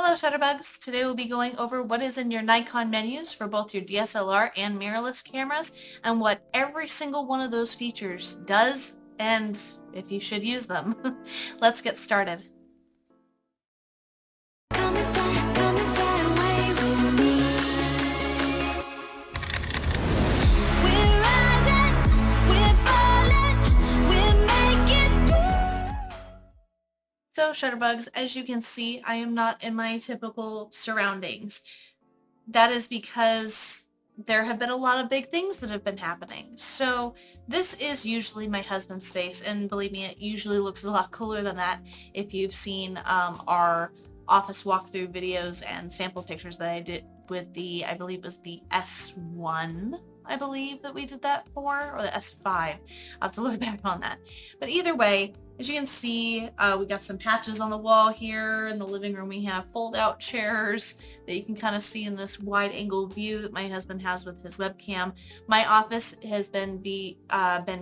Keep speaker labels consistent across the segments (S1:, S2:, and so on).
S1: Hello Shutterbugs! Today we'll be going over what is in your Nikon menus for both your DSLR and mirrorless cameras and what every single one of those features does and if you should use them. Let's get started. So Shutterbugs, as you can see, I am not in my typical surroundings. That is because there have been a lot of big things that have been happening. So this is usually my husband's space, and believe me, it usually looks a lot cooler than that if you've seen our office walkthrough videos and sample pictures that I did with the, I believe it was the S1, I believe that we did that for, or the S5. I'll have to look back on that. But either way, as you can see, we got some patches on the wall here. In the living room, we have fold-out chairs that you can kind of see in this wide-angle view that my husband has with his webcam. My office has been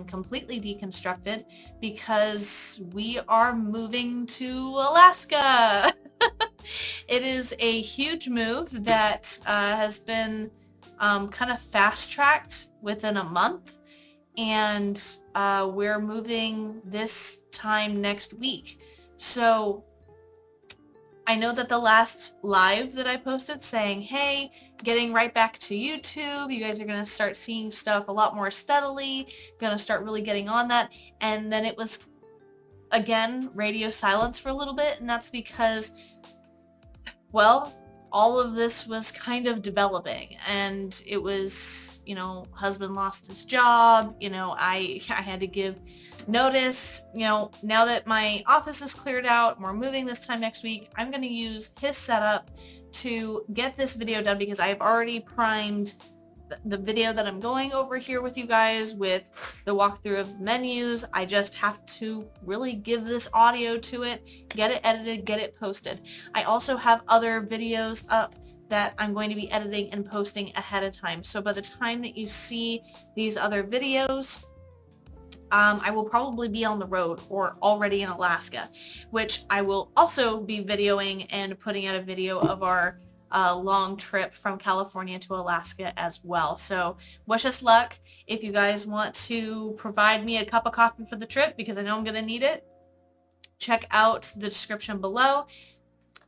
S1: completely deconstructed because we are moving to Alaska. It is a huge move that has been kind of fast-tracked within a month. And we're moving this time next week. So I know that the last live that I posted saying, hey, getting right back to YouTube, you guys are going to start seeing stuff a lot more steadily, going to start really getting on that. And then it was, again, radio silence for a little bit. And that's because, well, all of this was kind of developing, and it was, husband lost his job, I had to give notice, now that my office is cleared out and we're moving this time next week, I'm going to use his setup to get this video done because I've already primed the video that I'm going over here with you guys with the walkthrough of menus. I just have to really give this audio to it, get it edited, get it posted. I also have other videos up that I'm going to be editing and posting ahead of time. So by the time that you see these other videos, I will probably be on the road or already in Alaska, which I will also be videoing and putting out a video of our long trip from California to Alaska as well. So wish us luck. If you guys want to provide me a cup of coffee for the trip, because I know I'm going to need it, check out the description below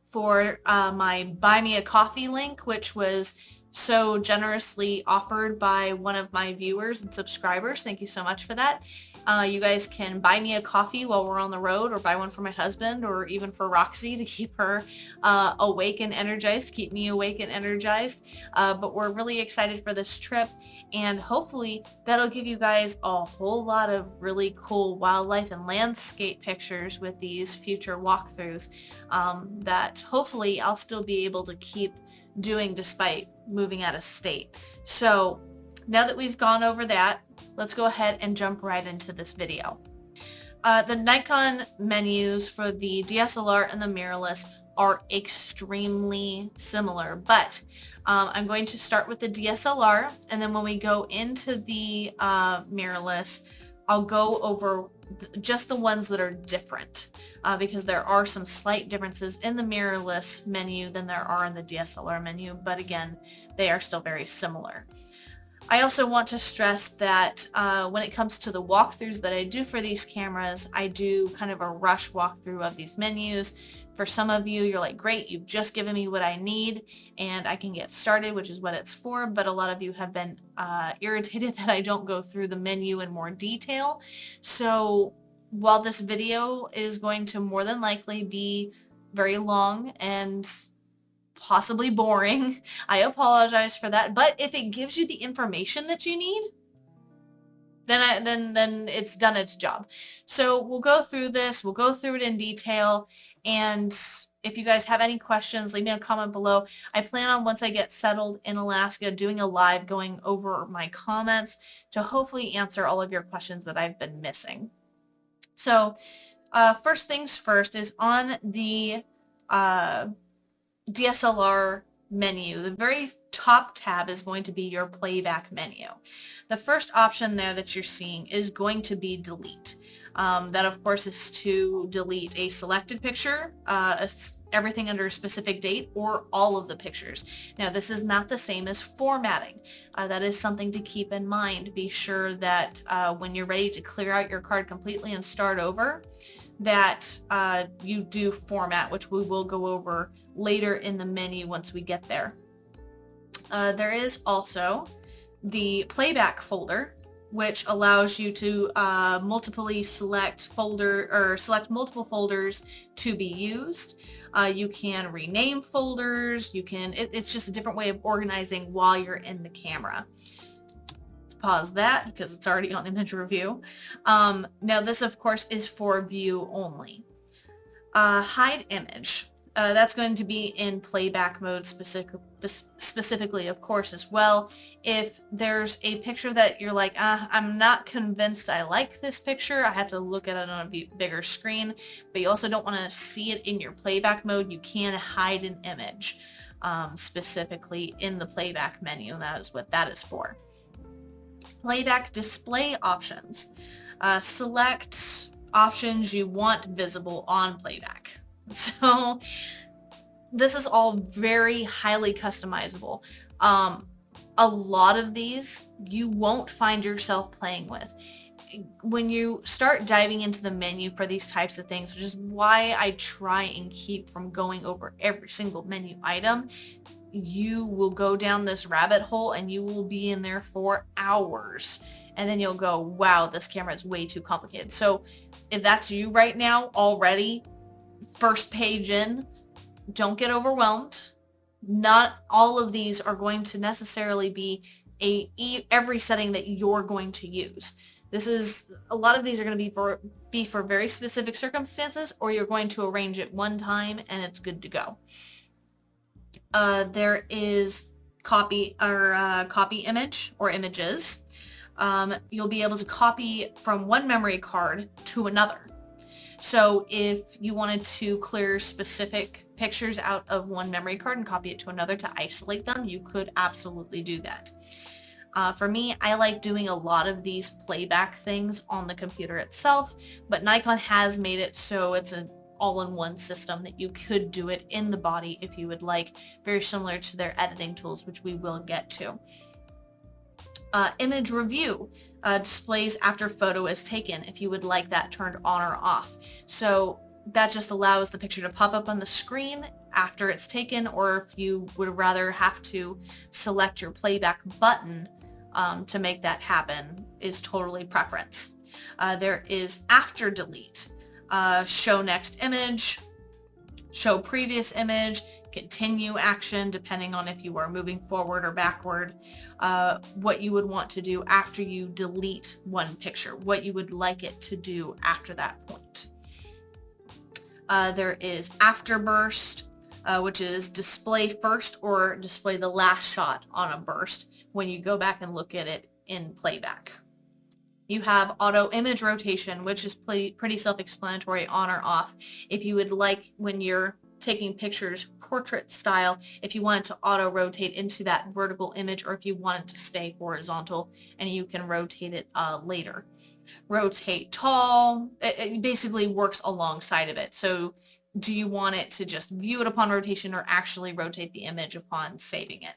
S1: for my Buy Me a Coffee link, which was so generously offered by one of my viewers and subscribers. Thank you so much for that. You guys can buy me a coffee while we're on the road, or buy one for my husband, or even for Roxy to keep her awake and energized, keep me awake and energized. But we're really excited for this trip, and hopefully that'll give you guys a whole lot of really cool wildlife and landscape pictures with these future walkthroughs that hopefully I'll still be able to keep doing despite moving out of state. So now that we've gone over that, let's go ahead and jump right into this video. The Nikon menus for the DSLR and the mirrorless are extremely similar, but I'm going to start with the DSLR, and then when we go into the mirrorless, I'll go over just the ones that are different because there are some slight differences in the mirrorless menu than there are in the DSLR menu, but again, they are still very similar. I also want to stress that when it comes to the walkthroughs that I do for these cameras, I do kind of a rush walkthrough of these menus. For some of you, you're like, great, you've just given me what I need and I can get started, which is what it's for. But a lot of you have been irritated that I don't go through the menu in more detail. So while this video is going to more than likely be very long and possibly boring, I apologize for that, but if it gives you the information that you need, then it's done its job. So we'll go through this, we'll go through it in detail, and if you guys have any questions, leave me a comment below. I plan on, once I get settled in Alaska, doing a live going over my comments to hopefully answer all of your questions that I've been missing. So first things first is on the DSLR menu, the very top tab is going to be your playback menu. The first option there that you're seeing is going to be delete. That of course is to delete a selected picture, everything under a specific date, or all of the pictures. Now this is not the same as formatting. That is something to keep in mind. Be sure that when you're ready to clear out your card completely and start over, that you do format, which we will go over later in the menu once we get there. There is also the playback folder, which allows you to multiply select multiple folders to be used. You can rename folders. It's just a different way of organizing while you're in the camera. Let's pause that because it's already on image review. Now this of course is for view only. Hide image. That's going to be in playback mode specifically, of course, as well. If there's a picture that you're like, I'm not convinced I like this picture, I have to look at it on a bigger screen, but you also don't want to see it in your playback mode, you can hide an image specifically in the playback menu, and that is what that is for. Playback display options. Select options you want visible on playback. So this is all very highly customizable. A lot of these you won't find yourself playing with. When you start diving into the menu for these types of things, which is why I try and keep from going over every single menu item, you will go down this rabbit hole and you will be in there for hours. And then you'll go, wow, this camera is way too complicated. So if that's you right now already, first page in, don't get overwhelmed. Not all of these are going to necessarily be every setting that you're going to use. A lot of these are going to be for very specific circumstances, or you're going to arrange it one time and it's good to go. There is copy image or images. You'll be able to copy from one memory card to another. So if you wanted to clear specific pictures out of one memory card and copy it to another to isolate them, you could absolutely do that. For me, I like doing a lot of these playback things on the computer itself, but Nikon has made it so it's an all-in-one system that you could do it in the body if you would like, very similar to their editing tools, which we will get to. Image review displays after photo is taken if you would like that turned on or off. So that just allows the picture to pop up on the screen after it's taken, or if you would rather have to select your playback button to make that happen, is totally preference. There is after delete, show next image, show previous image, continue action depending on if you are moving forward or backward, what you would want to do after you delete one picture, what you would like it to do after that point. There is afterburst, which is display first or display the last shot on a burst when you go back and look at it in playback. You have auto image rotation, which is pretty self-explanatory, on or off. If you would like, when you're taking pictures portrait style, if you want it to auto rotate into that vertical image, or if you want it to stay horizontal, and you can rotate it later. Rotate tall, it basically works alongside of it. So do you want it to just view it upon rotation or actually rotate the image upon saving it?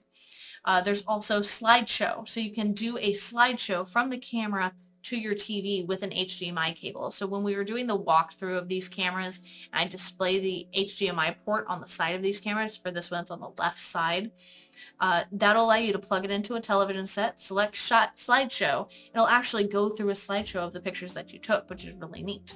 S1: There's also slideshow. So you can do a slideshow from the camera to your TV with an HDMI cable. So when we were doing the walkthrough of these cameras, I display the HDMI port on the side of these cameras. For this one, it's on the left side. That'll allow you to plug it into a television set, select slideshow. It'll actually go through a slideshow of the pictures that you took, which is really neat.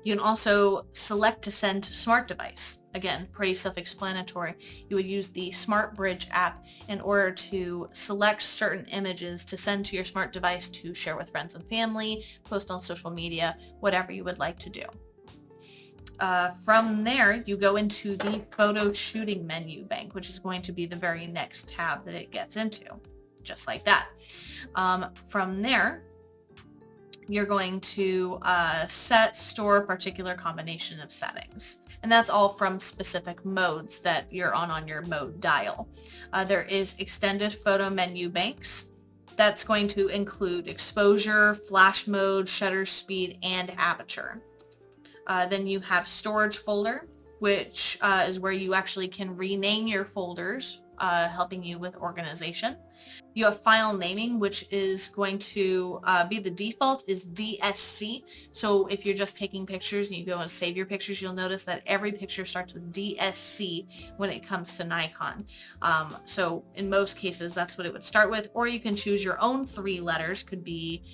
S1: You can also select to send to smart device. Again, pretty self-explanatory. You would use the Smart Bridge app in order to select certain images to send to your smart device to share with friends and family, post on social media, whatever you would like to do. From there, you go into the photo shooting menu bank, which is going to be the very next tab that it gets into, just like that. From there, you're going to store a particular combination of settings. And that's all from specific modes that you're on your mode dial. There is extended photo menu banks. That's going to include exposure, flash mode, shutter speed, and aperture. Then you have storage folder, which is where you actually can rename your folders, helping you with organization. You have file naming, which is going to be the default is DSC. So if you're just taking pictures and you go and save your pictures, you'll notice that every picture starts with DSC when it comes to Nikon. So in most cases, that's what it would start with, or you can choose your own 3 letters, could be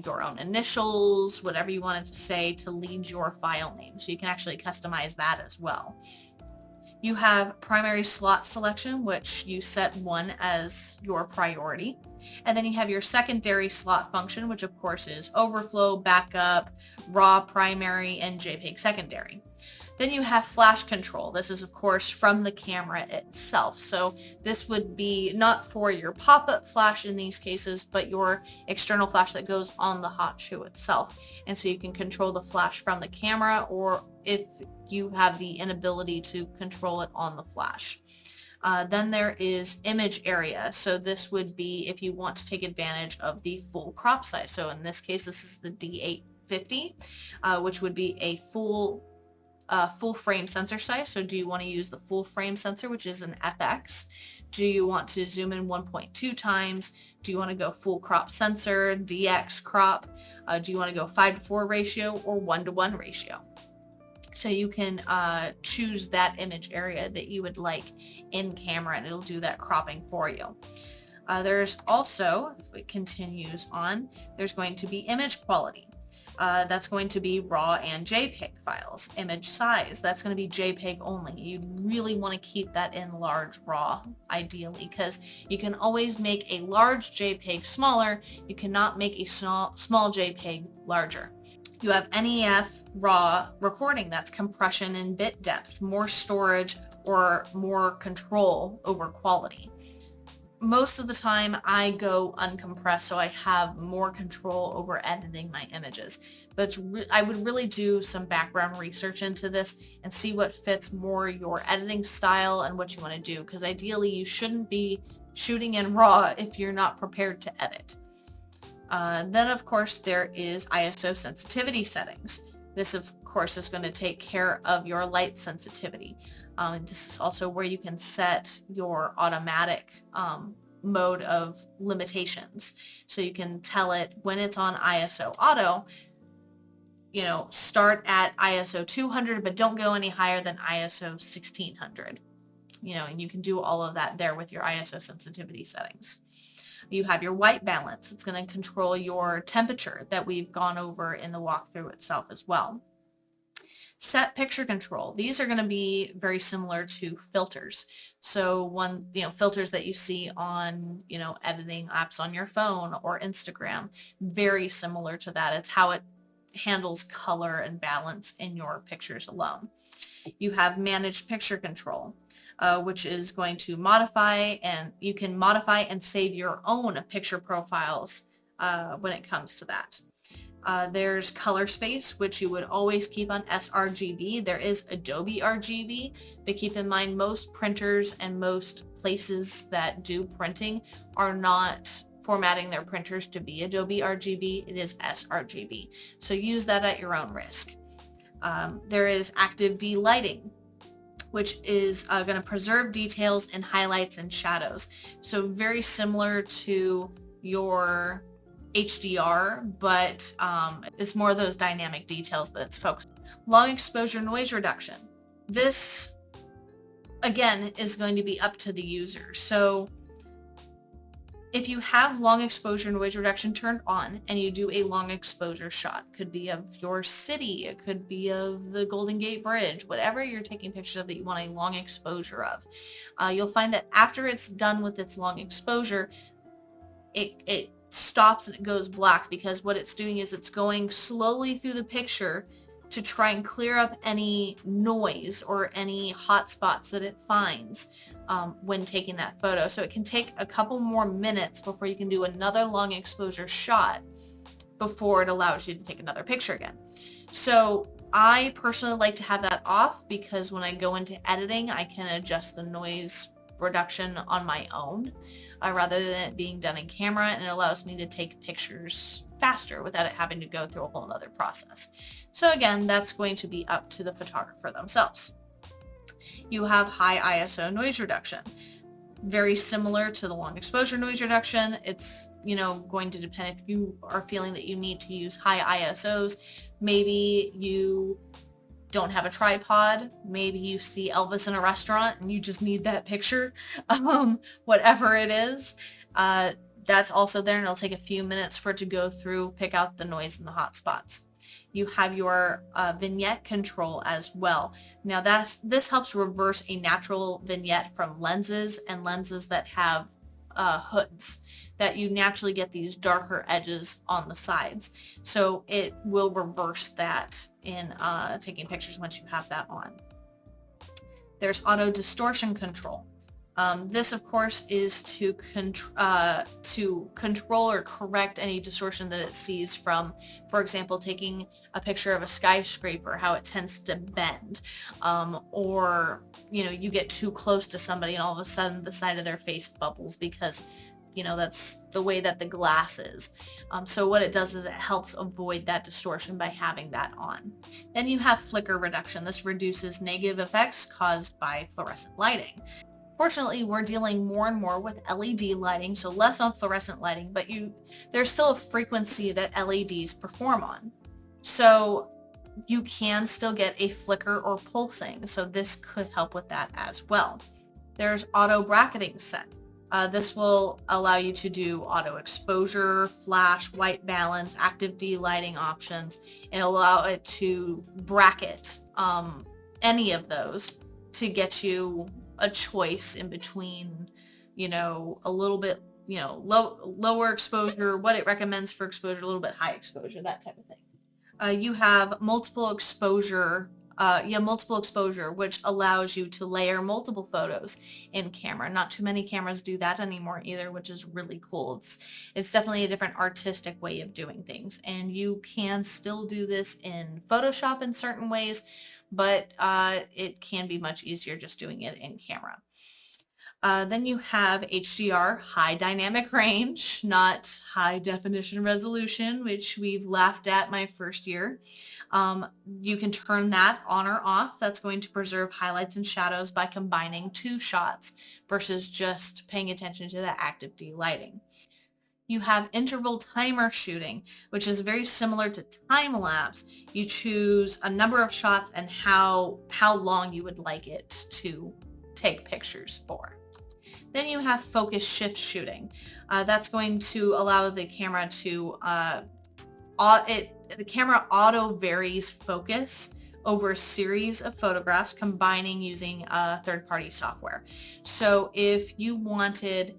S1: your own initials, whatever you wanted to say to lead your file name. So you can actually customize that as well. You have primary slot selection, which you set 1 as your priority. And then you have your secondary slot function, which of course is overflow, backup, raw primary, and JPEG secondary. Then you have flash control. This is of course from the camera itself. So this would be not for your pop-up flash in these cases, but your external flash that goes on the hot shoe itself. And so you can control the flash from the camera, or if you have the inability to control it on the flash. Then there is image area. So this would be if you want to take advantage of the full crop size. So in this case, this is the D850, which would be a full frame sensor size. So do you want to use the full frame sensor, which is an FX? Do you want to zoom in 1.2 times? Do you want to go full crop sensor, DX crop? Do you want to go 5:4 ratio or 1:1 ratio? So you can choose that image area that you would like in camera, and it'll do that cropping for you. There's also, if it continues on, there's going to be image quality. That's going to be RAW and JPEG files. Image size, that's going to be JPEG only. You really want to keep that in large RAW, ideally, because you can always make a large JPEG smaller. You cannot make a small JPEG larger. You have NEF RAW recording, that's compression and bit depth, more storage or more control over quality. Most of the time I go uncompressed, so I have more control over editing my images. But I would really do some background research into this and see what fits more your editing style and what you want to do, because ideally you shouldn't be shooting in RAW if you're not prepared to edit. Then of course there is ISO sensitivity settings. This of course is going to take care of your light sensitivity. This is also where you can set your automatic mode of limitations. So you can tell it when it's on ISO auto, start at ISO 200, but don't go any higher than ISO 1600. And you can do all of that there with your ISO sensitivity settings. You have your white balance. It's going to control your temperature that we've gone over in the walkthrough itself as well. Set picture control. These are going to be very similar to filters. So filters that you see on, editing apps on your phone or Instagram, very similar to that. It's how it handles color and balance in your pictures alone. You have managed picture control, which is going to modify, and you can modify and save your own picture profiles when it comes to that. There's color space, which you would always keep on sRGB. There is Adobe RGB, but keep in mind most printers and most places that do printing are not formatting their printers to be Adobe RGB. It is sRGB. So use that at your own risk. There is active delighting, which is going to preserve details and highlights and shadows. So very similar to your HDR, but it's more of those dynamic details that it's focused on. Long exposure noise reduction. This, again, is going to be up to the user. So if you have long exposure noise reduction turned on and you do a long exposure shot, could be of your city, it could be of the Golden Gate Bridge, whatever you're taking pictures of that you want a long exposure of, you'll find that after it's done with its long exposure, it stops and it goes black, because what it's doing is it's going slowly through the picture to try and clear up any noise or any hot spots that it finds when taking that photo. So it can take a couple more minutes before you can do another long exposure shot before it allows you to take another picture again. So I personally like to have that off because when I go into editing, I can adjust the noise reduction on my own rather than it being done in camera, and it allows me to take pictures faster without it having to go through a whole other process. So again, that's going to be up to the photographer themselves. You have high ISO noise reduction. Very similar to the long exposure noise reduction. It's, going to depend if you are feeling that you need to use high ISOs. Maybe you don't have a tripod. Maybe you see Elvis in a restaurant and you just need that picture. Whatever it is, that's also there, and it'll take a few minutes for it to go through, pick out the noise and the hot spots. You have your vignette control as well. Now this helps reverse a natural vignette from lenses and lenses that have hoods, that you naturally get these darker edges on the sides. So it will reverse that in taking pictures once you have that on. There's auto distortion control. This, of course, is to control or correct any distortion that it sees from, for example, taking a picture of a skyscraper, how it tends to bend, or you get too close to somebody and all of a sudden the side of their face bubbles because that's the way that the glass is. So what it does is it helps avoid that distortion by having that on. Then you have flicker reduction. This reduces negative effects caused by fluorescent lighting. Fortunately, we're dealing more and more with LED lighting, so less on fluorescent lighting, but there's still a frequency that LEDs perform on. So you can still get a flicker or pulsing, so this could help with that as well. There's auto bracketing set. This will allow you to do auto exposure, flash, white balance, active D-lighting options, and allow it to bracket any of those to get you a choice in between, a little bit, lower exposure, what it recommends for exposure, a little bit high exposure, that type of thing. You have multiple exposure, which allows you to layer multiple photos in camera. Not too many cameras do that anymore either, which is really cool. It's definitely a different artistic way of doing things, and you can still do this in Photoshop in certain ways, but it can be much easier just doing it in camera. Then you have HDR, high dynamic range, not high definition resolution, which we've laughed at my first year. You can turn that on or off. That's going to preserve highlights and shadows by combining two shots versus just paying attention to the active D lighting. You have interval timer shooting, which is very similar to time lapse. You choose a number of shots and how long you would like it to take pictures for. Then you have focus shift shooting. That's going to allow the camera to the camera auto varies focus over a series of photographs, combining using third-party software. So if you wanted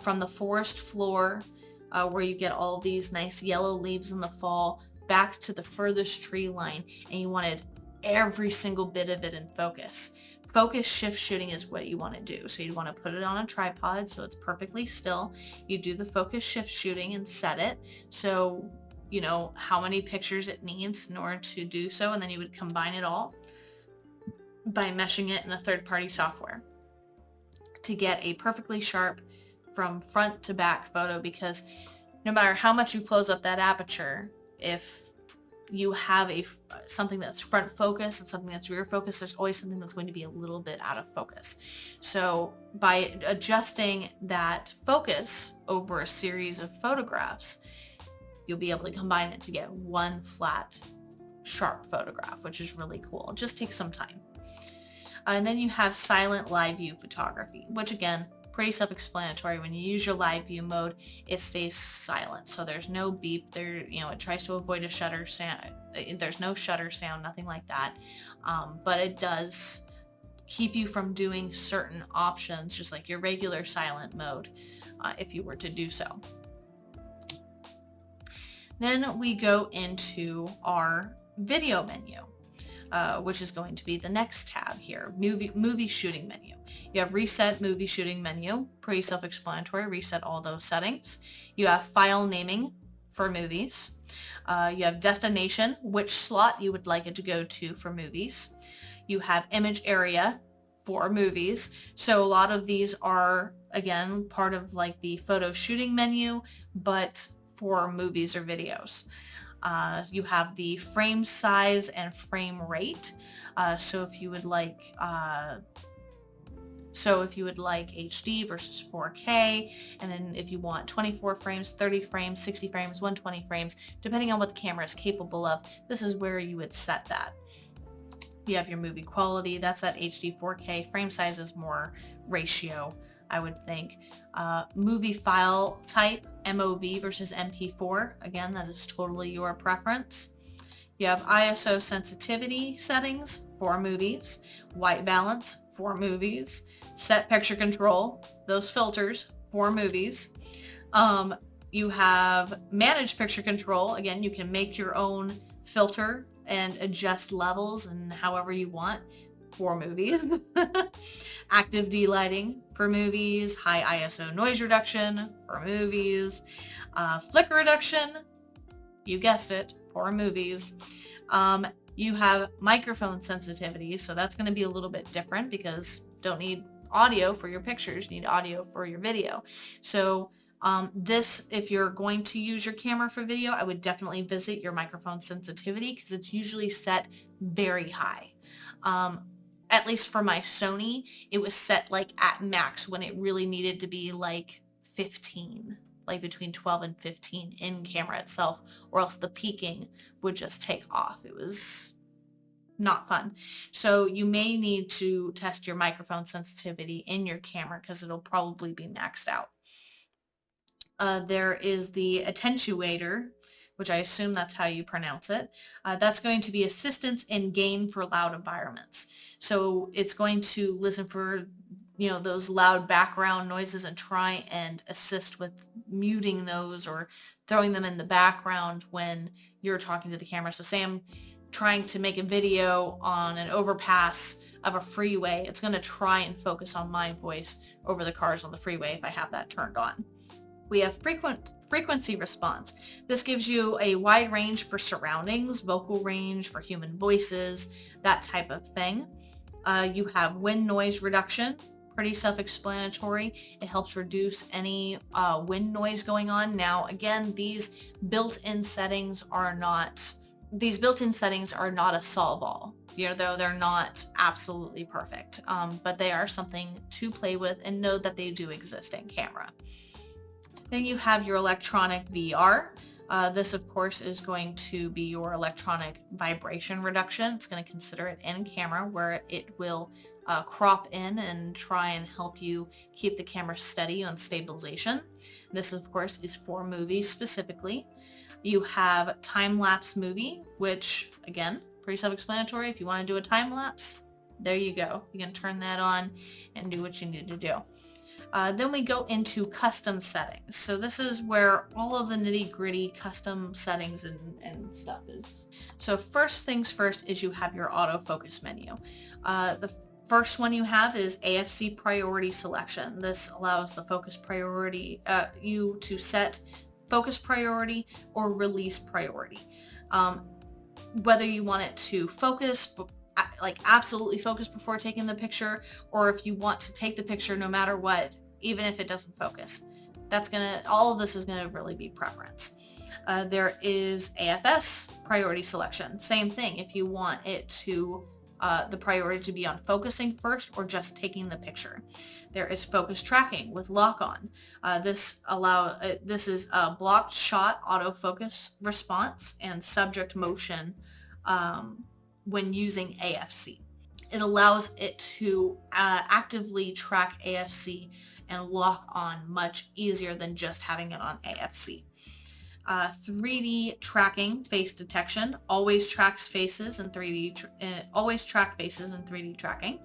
S1: from the forest floor where you get all these nice yellow leaves in the fall back to the furthest tree line, and you wanted every single bit of it in focus, focus shift shooting is what you want to do. So you want to put it on a tripod so it's perfectly still. You do the focus shift shooting and set it so you know how many pictures it needs in order to do so, and then you would combine it all by meshing it in a third-party software to get a perfectly sharp from front to back photo, because no matter how much you close up that aperture, if you have something that's front focus and something that's rear focus, there's always something that's going to be a little bit out of focus. So by adjusting that focus over a series of photographs, you'll be able to combine it to get one flat, sharp photograph, which is really cool. It just takes some time. And then you have silent live view photography, which again, pretty self-explanatory. When you use your live view mode, it stays silent. So there's no beep there, it tries to avoid a shutter sound. There's no shutter sound, nothing like that. But it does keep you from doing certain options, just like your regular silent mode, if you were to do so. Then we go into our video menu, which is going to be the next tab here, movie shooting menu. You have reset movie shooting menu, pretty self-explanatory, reset all those settings. You have file naming, for movies. You have destination, which slot you would like it to go to for movies. You have image area for movies. So a lot of these are, again, part of like the photo shooting menu, but for movies or videos. You have the frame size and frame rate. So if you would like HD versus 4K, and then if you want 24 frames, 30 frames, 60 frames, 120 frames, depending on what the camera is capable of, this is where you would set that. You have your movie quality, that's that HD 4K. Frame size is more ratio, I would think. Movie file type, MOV versus MP4. Again, that is totally your preference. You have ISO sensitivity settings for movies, white balance for movies, set picture control, those filters for movies. You have manage picture control. Again, you can make your own filter and adjust levels and however you want for movies. Active D-lighting for movies, high ISO noise reduction for movies, flicker reduction, you guessed it, for movies. You have microphone sensitivity, so that's going to be a little bit different because don't need audio for your pictures, you need audio for your video. So this, if you're going to use your camera for video, I would definitely visit your microphone sensitivity because it's usually set very high. At least for my Sony, it was set like at max when it really needed to be like 15, like between 12 and 15 in camera itself, or else the peaking would just take off. It was not fun. So you may need to test your microphone sensitivity in your camera because it'll probably be maxed out. There is the attenuator, which I assume that's how you pronounce it. That's going to be assistance in gain for loud environments. So it's going to listen for, you know, those loud background noises and try and assist with muting those or throwing them in the background when you're talking to the camera. So say I'm trying to make a video on an overpass of a freeway, it's going to try and focus on my voice over the cars on the freeway if I have that turned on. We have frequency response. This gives you a wide range for surroundings, vocal range for human voices, that type of thing. You have wind noise reduction, pretty self-explanatory. It helps reduce any wind noise going on. Now, again, these built-in settings are not a solve-all. You know, though they're not absolutely perfect, but they are something to play with and know that they do exist in camera. Then you have your electronic VR. This, of course, is going to be your electronic vibration reduction. It's going to consider it in camera where it will crop in and try and help you keep the camera steady on stabilization. This, of course, is for movies specifically. You have time-lapse movie, which, again, pretty self-explanatory. If you want to do a time-lapse, there you go. You can turn that on and do what you need to do. Then we go into custom settings. So this is where all of the nitty-gritty custom settings and stuff is. So first things first is you have your autofocus menu. The first one you have is AFC priority selection. This allows the focus priority, you to set focus priority or release priority. Whether you want it to focus, like absolutely focus before taking the picture, or if you want to take the picture no matter what, even if it doesn't focus. All of this is gonna really be preference. There is AFS priority selection. Same thing, if you want it to, the priority to be on focusing first or just taking the picture. There is focus tracking with lock on. This is a blocked shot autofocus response and subject motion when using AFC. It allows it to actively track AFC and lock on much easier than just having it on AFC. 3D tracking, face detection, always tracks faces and 3D, always track faces in 3D tracking.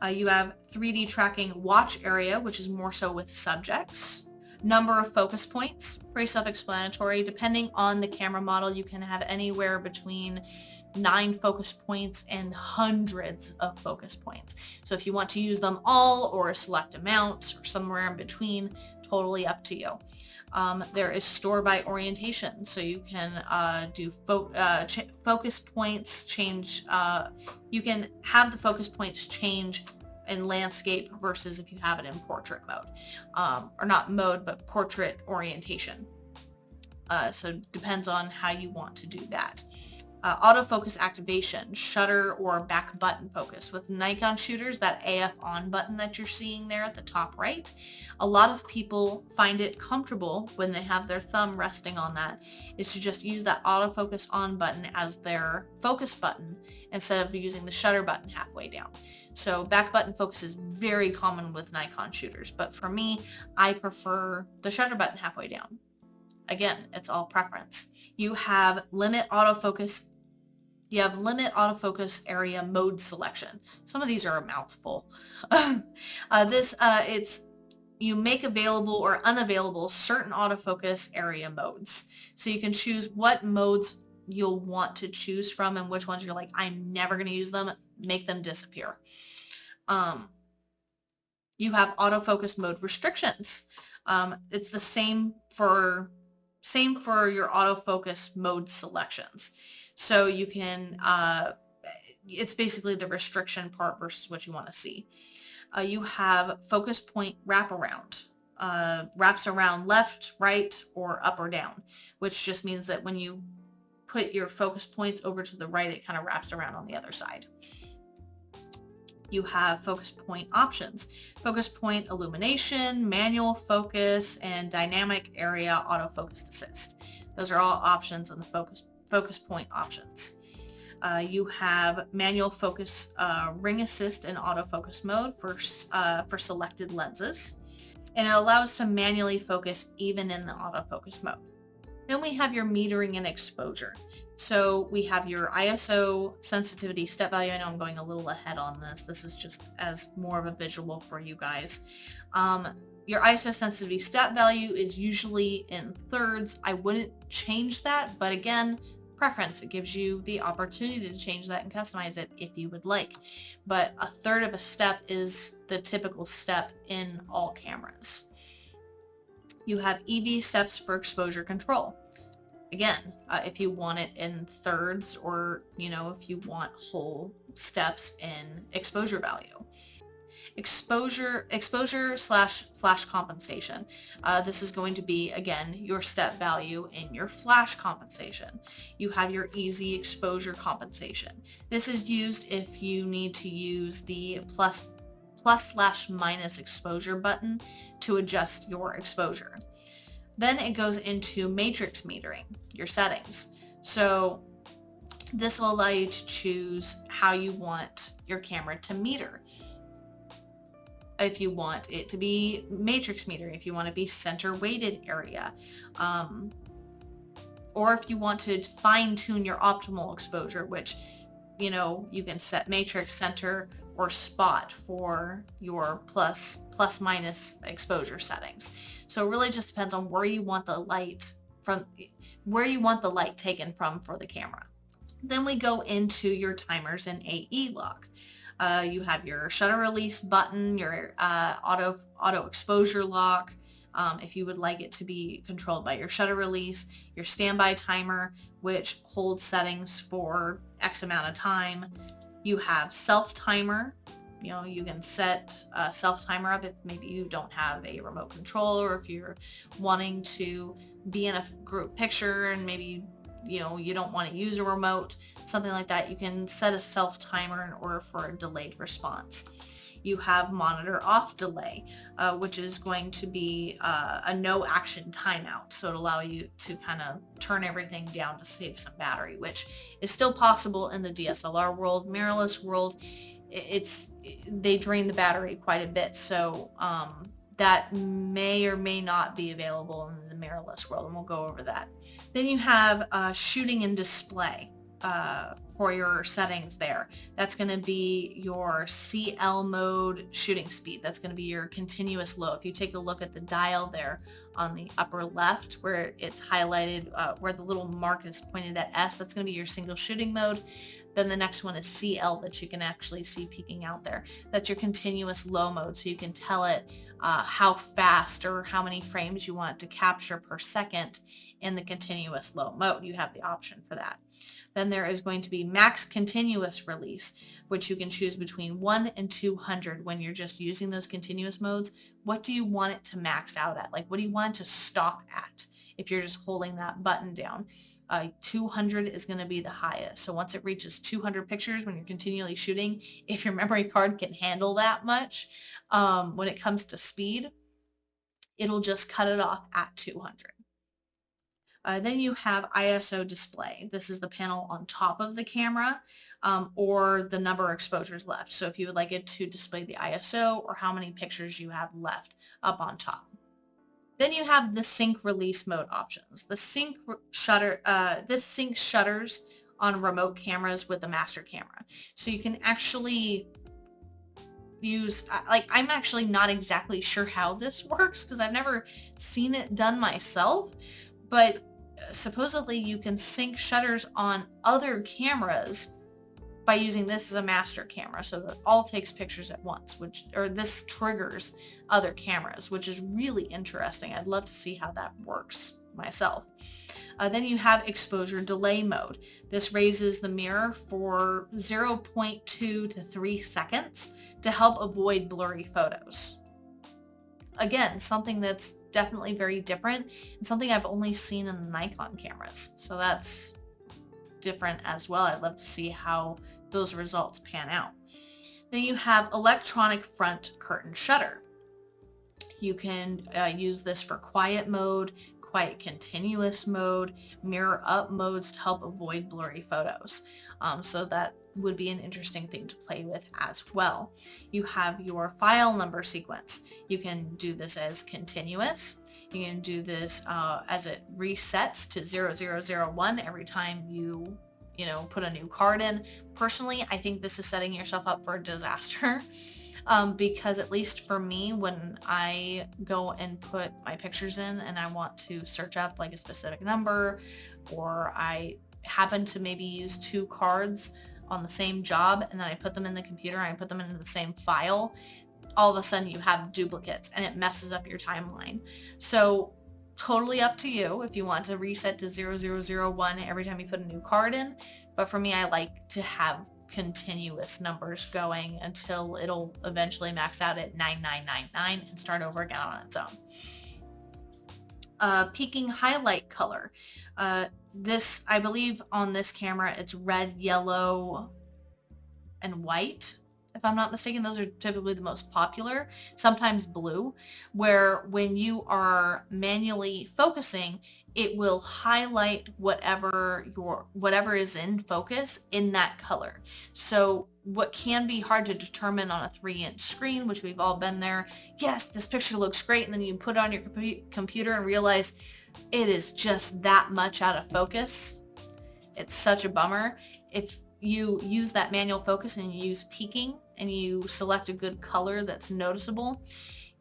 S1: You have 3D tracking watch area, which is more so with subjects. Number of focus points, pretty self-explanatory. Depending on the camera model, you can have anywhere between 9 focus points and hundreds of focus points. So if you want to use them all or a select amount or somewhere in between, totally up to you. There is store by orientation, so you can do focus points change. You can have the focus points change in landscape versus if you have it in portrait mode, or not mode, but portrait orientation. So it depends on how you want to do that. Autofocus activation, shutter or back button focus. With Nikon shooters, that AF on button that you're seeing there at the top right, a lot of people find it comfortable when they have their thumb resting on that, is to just use that autofocus on button as their focus button instead of using the shutter button halfway down. So back button focus is very common with Nikon shooters, but for me, I prefer the shutter button halfway down. Again, it's all preference. You have limit autofocus area mode selection. Some of these are a mouthful. You make available or unavailable certain autofocus area modes. So you can choose what modes you'll want to choose from and which ones you're like, I'm never going to use them, make them disappear. You have autofocus mode restrictions. It's the same for your autofocus mode selections. So you can, it's basically the restriction part versus what you want to see. You have focus point wraparound. Wraps around left, right, or up or down, which just means that when you put your focus points over to the right, it kind of wraps around on the other side. You have focus point options, focus point illumination, manual focus, and dynamic area autofocus assist. Those are all options in the focus point options. You have manual focus ring assist in autofocus mode for selected lenses, and it allows to manually focus even in the autofocus mode. Then we have your metering and exposure. So we have your ISO sensitivity step value. I know I'm going a little ahead on this. This is just as more of a visual for you guys. Your ISO sensitivity step value is usually in thirds. I wouldn't change that, but again, preference. It gives you the opportunity to change that and customize it if you would like. But a third of a step is the typical step in all cameras. You have EV steps for exposure control. Again, if you want it in thirds, or if you want whole steps in exposure value. Exposure / flash compensation. This is going to be, again, your step value in your flash compensation. You have your easy exposure compensation. This is used if you need to use the plus/minus exposure button to adjust your exposure. Then it goes into matrix metering, your settings. So this will allow you to choose how you want your camera to meter. If you want it to be matrix metering, if you want to be center weighted area, or if you want to fine tune your optimal exposure, which you can set matrix, center, or spot for your plus minus exposure settings. So it really just depends on where you want the light taken from for the camera. Then we go into your timers and AE lock. You have your shutter release button, your auto exposure lock, if you would like it to be controlled by your shutter release, your standby timer, which holds settings for X amount of time. You have self timer. You can set a self timer up if maybe you don't have a remote control, or if you're wanting to be in a group picture and maybe you don't want to use a remote, something like that. You can set a self timer in order for a delayed response. You have monitor off delay, which is going to be a no action timeout. So it'll allow you to kind of turn everything down to save some battery, which is still possible in the DSLR world. Mirrorless world, they drain the battery quite a bit. So that may or may not be available in the mirrorless world, and we'll go over that. Then you have shooting and display for your settings there. That's going to be your CL mode shooting speed. That's going to be your continuous low. If you take a look at the dial there on the upper left where it's highlighted, where the little mark is pointed at S, that's going to be your single shooting mode. Then the next one is CL that you can actually see peeking out there. That's your continuous low mode, so you can tell it how fast or how many frames you want it to capture per second in the continuous low mode. You have the option for that. Then there is going to be max continuous release, which you can choose between 1 and 200 when you're just using those continuous modes. What do you want it to max out at? Like, what do you want it to stop at if you're just holding that button down? 200 is going to be the highest. So once it reaches 200 pictures when you're continually shooting, if your memory card can handle that much, when it comes to speed, it'll just cut it off at 200. Then you have ISO display. This is the panel on top of the camera, or the number of exposures left. So if you would like it to display the ISO or how many pictures you have left up on top. Then you have the sync release mode options. The sync shutter, this syncs shutters on remote cameras with the master camera. So you can actually use, like, I'm actually not exactly sure how this works because I've never seen it done myself, but supposedly you can sync shutters on other cameras by using this as a master camera, so that it all takes pictures at once, or this triggers other cameras, which is really interesting. I'd love to see how that works myself. Then you have exposure delay mode. This raises the mirror for 0.2 to 3 seconds to help avoid blurry photos. Again, something that's definitely very different and something I've only seen in the Nikon cameras. So that's different as well. I'd love to see how those results pan out. Then you have electronic front curtain shutter. You can use this for quiet mode, quiet continuous mode, mirror up modes to help avoid blurry photos. So that would be an interesting thing to play with as well. You have your file number sequence. You can do this as continuous. You can do this as it resets to 0001 every time you put a new card in. Personally, I think this is setting yourself up for a disaster. Because at least for me, when I go and put my pictures in and I want to search up like a specific number, or I happen to maybe use 2 cards on the same job and then I put them in the computer and I put them into the same file, all of a sudden you have duplicates and it messes up your timeline. So totally up to you if you want to reset to 0001 every time you put a new card in. But for me, I like to have continuous numbers going until it'll eventually max out at 9999 and start over again on its own. Peaking highlight color. This, I believe on this camera, it's red, yellow, and white. If I'm not mistaken, those are typically the most popular, sometimes blue, where when you are manually focusing, it will highlight whatever is in focus in that color. So what can be hard to determine on a 3-inch screen, which we've all been there, yes, this picture looks great, and then you put it on your computer and realize it is just that much out of focus. It's such a bummer. If you use that manual focus and you use peaking and you select a good color that's noticeable,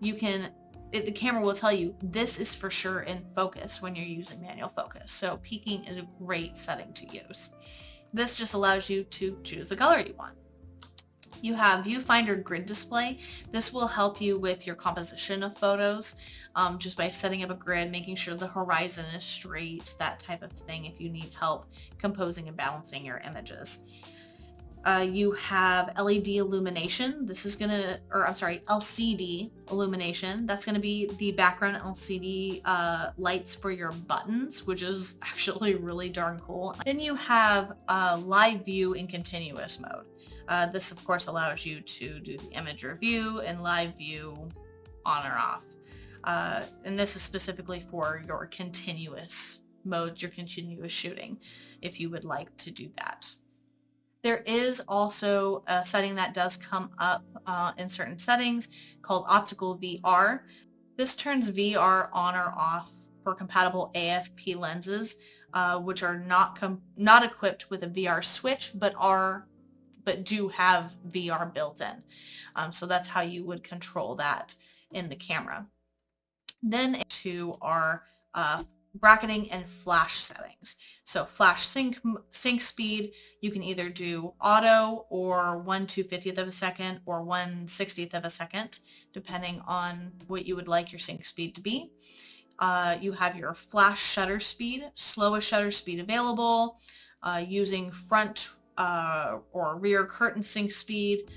S1: the camera will tell you this is for sure in focus when you're using manual focus. So peaking is a great setting to use. This just allows you to choose the color you want. You have viewfinder grid display. This will help you with your composition of photos, just by setting up a grid, making sure the horizon is straight, that type of thing if you need help composing and balancing your images. You have LED illumination. This is LCD illumination. That's going to be the background LCD lights for your buttons, which is actually really darn cool. Then you have live view in continuous mode. This, of course, allows you to do the image review and live view on or off. And this is specifically for your continuous modes, your continuous shooting, if you would like to do that. There is also a setting that does come up in certain settings called optical VR. This turns VR on or off for compatible AFP lenses, which are not equipped with a VR switch, but do have VR built in. So that's how you would control that in the camera. Then to our bracketing, and flash settings. So flash sync speed, you can either do auto or 1/250th of a second or 1/60th of a second, depending on what you would like your sync speed to be. You have your flash shutter speed, slowest shutter speed available, using front or rear curtain sync speed,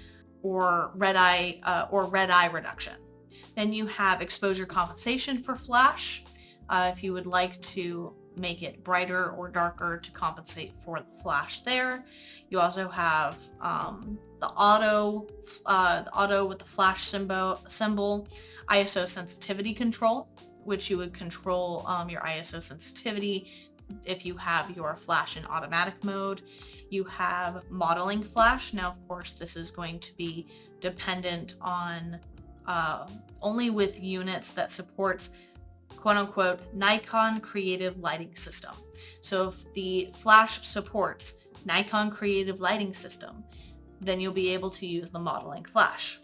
S1: or red eye reduction. Then you have exposure compensation for flash, if you would like to make it brighter or darker to compensate for the flash there. You also have the auto with the flash symbol, ISO sensitivity control, which you would control your ISO sensitivity if you have your flash in automatic mode. You have modeling flash. Now, of course, this is going to be dependent on only with units that supports quote-unquote Nikon Creative Lighting System. So if the flash supports Nikon Creative Lighting System, then you'll be able to use the modeling flash.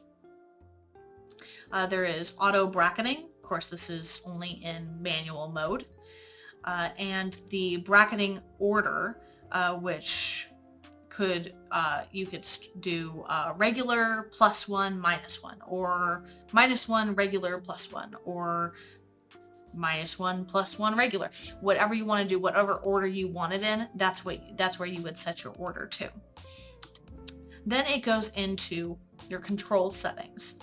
S1: There is auto bracketing. Of course, this is only in manual mode. And the bracketing order, which you could do regular +1 -1, or -1 regular +1, or -1 +1 regular. Whatever you want to do, whatever order you want it in, that's where you would set your order to. Then it goes into your control settings.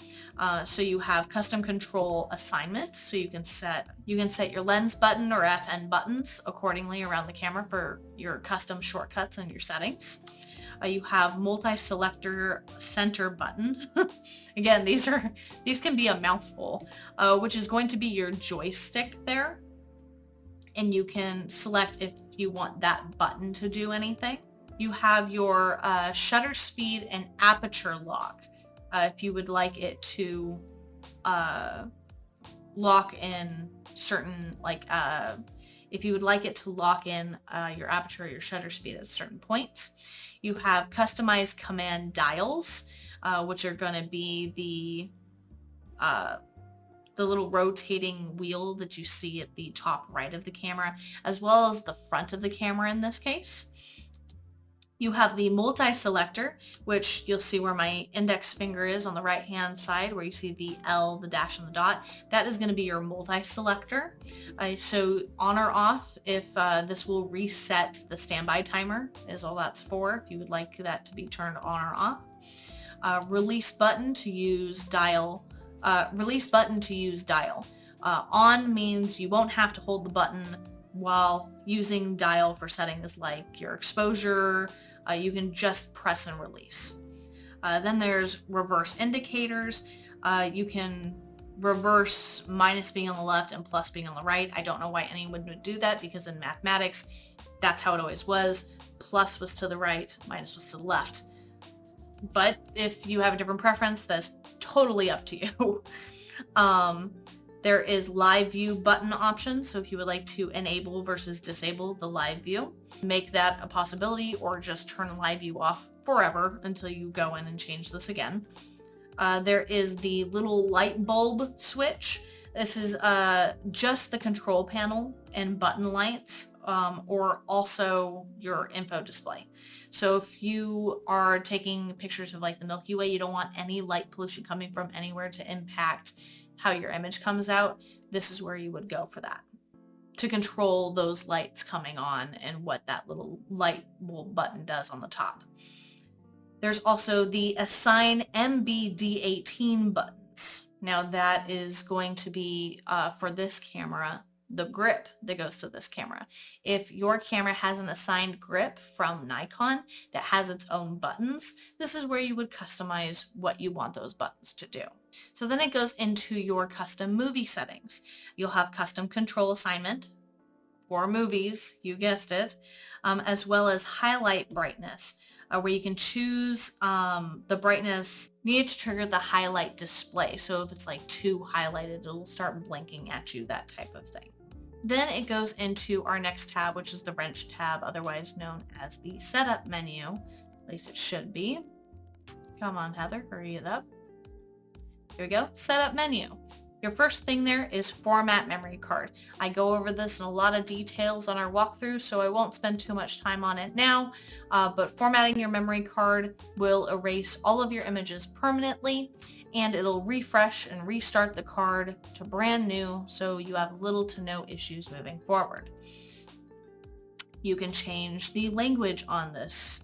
S1: So you have custom control assignment. So you can set your lens button or FN buttons accordingly around the camera for your custom shortcuts and your settings. You have multi-selector center button. Again, these can be a mouthful, which is going to be your joystick there. And you can select if you want that button to do anything. You have your shutter speed and aperture lock. If you would like it to lock in certain, if you would like it to lock in your aperture or your shutter speed at certain points. You have customized command dials, which are going to be the little rotating wheel that you see at the top right of the camera, as well as the front of the camera in this case. You have the multi-selector, which you'll see where my index finger is on the right-hand side, where you see the L, the dash, and the dot. That is going to be your multi-selector. So on or off, if this will reset the standby timer, is all that's for, if you would like that to be turned on or off. Release button to use dial. On means you won't have to hold the button while using dial for settings like your exposure. You can just press and release. Then there's reverse indicators. You can reverse minus being on the left and plus being on the right. I don't know why anyone would do that, because in mathematics, that's how it always was. Plus was to the right, minus was to the left. But if you have a different preference, that's totally up to you. There is live view button option. So if you would like to enable versus disable the live view, make that a possibility, or just turn live view off forever until you go in and change this again. There is the little light bulb switch. This is just the control panel and button lights, or also your info display. So if you are taking pictures of like the Milky Way, you don't want any light pollution coming from anywhere to impact how your image comes out, this is where you would go for that, to control those lights coming on and what that little light bulb button does on the top. There's also the assign MBD18 buttons. Now that is going to be for this camera, the grip that goes to this camera. If your camera has an assigned grip from Nikon that has its own buttons, this is where you would customize what you want those buttons to do. So then it goes into your custom movie settings. You'll have custom control assignment for movies, you guessed it, as well as highlight brightness, where you can choose the brightness needed to trigger the highlight display. So if it's like too highlighted, it'll start blinking at you, that type of thing. Then it goes into our next tab, which is the wrench tab, otherwise known as the setup menu. At least it should be. Come on, Heather, hurry it up. Here we go, setup menu. Your first thing there is format memory card. I go over this in a lot of details on our walkthrough, so I won't spend too much time on it now, but formatting your memory card will erase all of your images permanently, and it'll refresh and restart the card to brand new, so you have little to no issues moving forward. You can change the language on this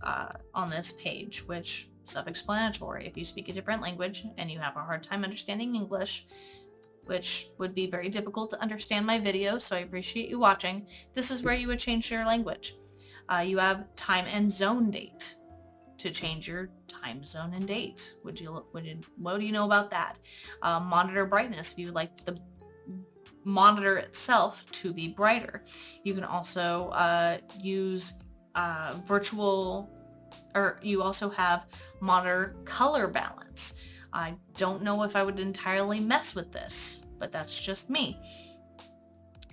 S1: page, which is self-explanatory. If you speak a different language and you have a hard time understanding English, which would be very difficult to understand my video, so I appreciate you watching, this is where you would change your language. You have time and zone date to change your time zone and date. What do you know about that? Monitor brightness, if you would like the monitor itself to be brighter. You can also use you also have monitor color balance. I don't know if I would entirely mess with this, but that's just me.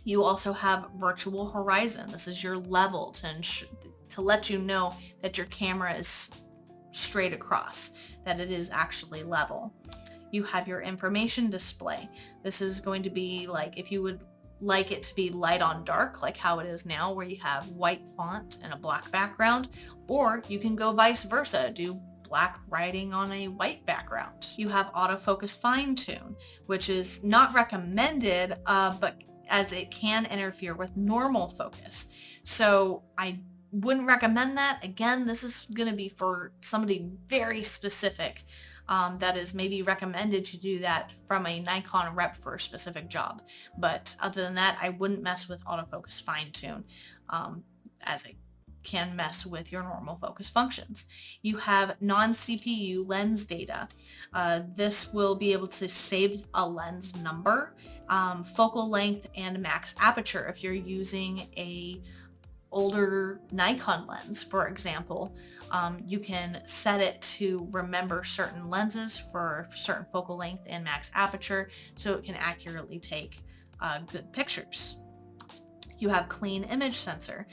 S1: You also have virtual horizon. This is your level to let you know that your camera is straight across, that it is actually level. You have your information display. This is going to be like if you would like it to be light on dark, like how it is now, where you have white font and a black background, or you can go vice versa, do black writing on a white background. You have autofocus fine tune, which is not recommended, but as it can interfere with normal focus. So I wouldn't recommend that. Again, this is going to be for somebody very specific that is maybe recommended to do that from a Nikon rep for a specific job. But other than that, I wouldn't mess with autofocus fine tune as it can mess with your normal focus functions. You have non-CPU lens data. This will be able to save a lens number, focal length, and max aperture. If you're using a older Nikon lens, for example, you can set it to remember certain lenses for certain focal length and max aperture, so it can accurately take good pictures. You have clean image sensor,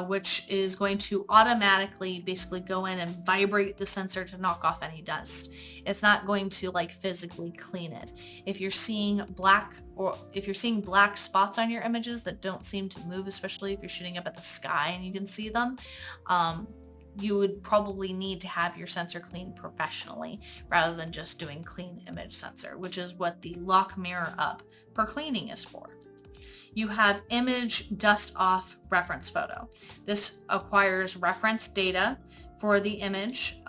S1: which is going to automatically basically go in and vibrate the sensor to knock off any dust. It's not going to like physically clean it. If you're seeing black spots on your images that don't seem to move, especially if you're shooting up at the sky and you can see them, you would probably need to have your sensor cleaned professionally rather than just doing clean image sensor, which is what the lock mirror up for cleaning is for. You have image dust off reference photo. This acquires reference data for the image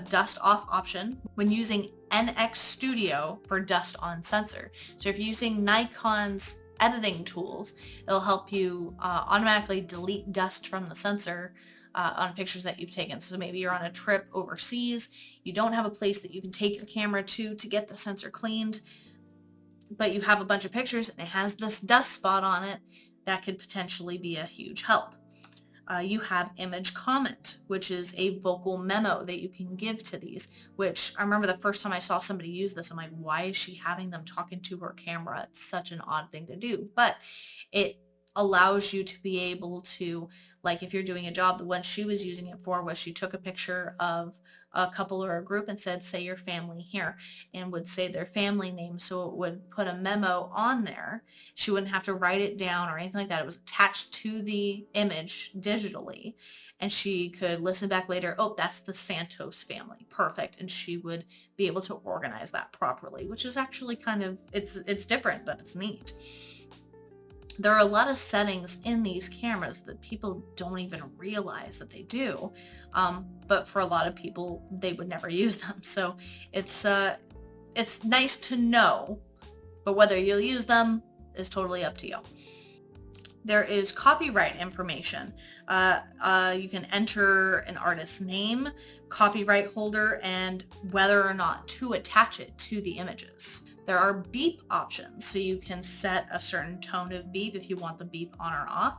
S1: dust off option when using NX Studio for dust on sensor. So if you're using Nikon's editing tools, it'll help you automatically delete dust from the sensor on pictures that you've taken. So maybe you're on a trip overseas, you don't have a place that you can take your camera to get the sensor cleaned, but you have a bunch of pictures and it has this dust spot on it, that could potentially be a huge help. You have image comment, which is a vocal memo that you can give to these, which I remember the first time I saw somebody use this, I'm like, why is she having them talking to her camera? It's such an odd thing to do, but it allows you to be able to, like if you're doing a job, the one she was using it for was she took a picture of a couple or a group and said, say your family here, and would say their family name, so it would put a memo on there. She wouldn't have to write it down or anything like that. It was attached to the image digitally, and she could listen back later, oh, that's the Santos family, perfect, and she would be able to organize that properly, which is actually kind of, it's different, but it's neat. There are a lot of settings in these cameras that people don't even realize that they do, but for a lot of people, they would never use them. So it's nice to know, but whether you'll use them is totally up to you. There is copyright information. You can enter an artist's name, copyright holder, and whether or not to attach it to the images. There are beep options, so you can set a certain tone of beep if you want the beep on or off.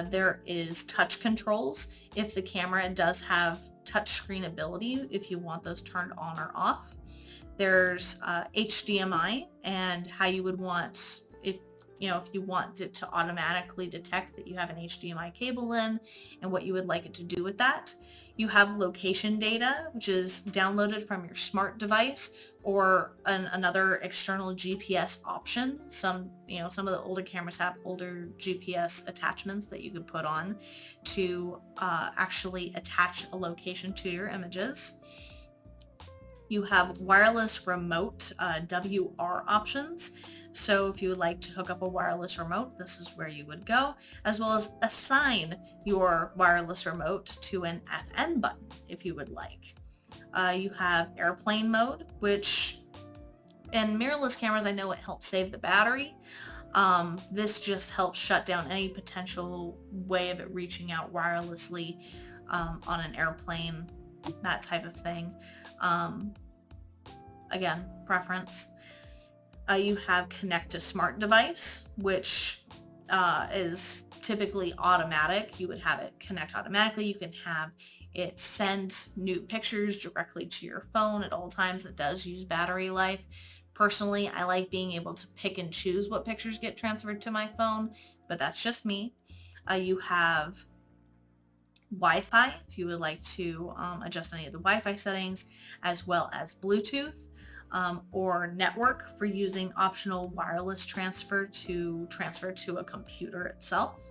S1: There is touch controls if the camera does have touchscreen ability, if you want those turned on or off. There's HDMI and how you would want, if you want it to automatically detect that you have an HDMI cable in and what you would like it to do with that. You have location data, which is downloaded from your smart device or another external GPS option. Some of the older cameras have older GPS attachments that you could put on to actually attach a location to your images. You have wireless remote WR options. So if you would like to hook up a wireless remote, this is where you would go, as well as assign your wireless remote to an FN button if you would like. You have airplane mode, which in mirrorless cameras, I know it helps save the battery. This just helps shut down any potential way of it reaching out wirelessly on an airplane, that type of thing. Again, preference. You have connect to smart device, which is typically automatic. You would have it connect automatically. You can have it send new pictures directly to your phone at all times. It does use battery life. Personally, I like being able to pick and choose what pictures get transferred to my phone, but that's just me. You have Wi-Fi, if you would like to adjust any of the Wi-Fi settings, as well as Bluetooth or network for using optional wireless transfer to a computer itself.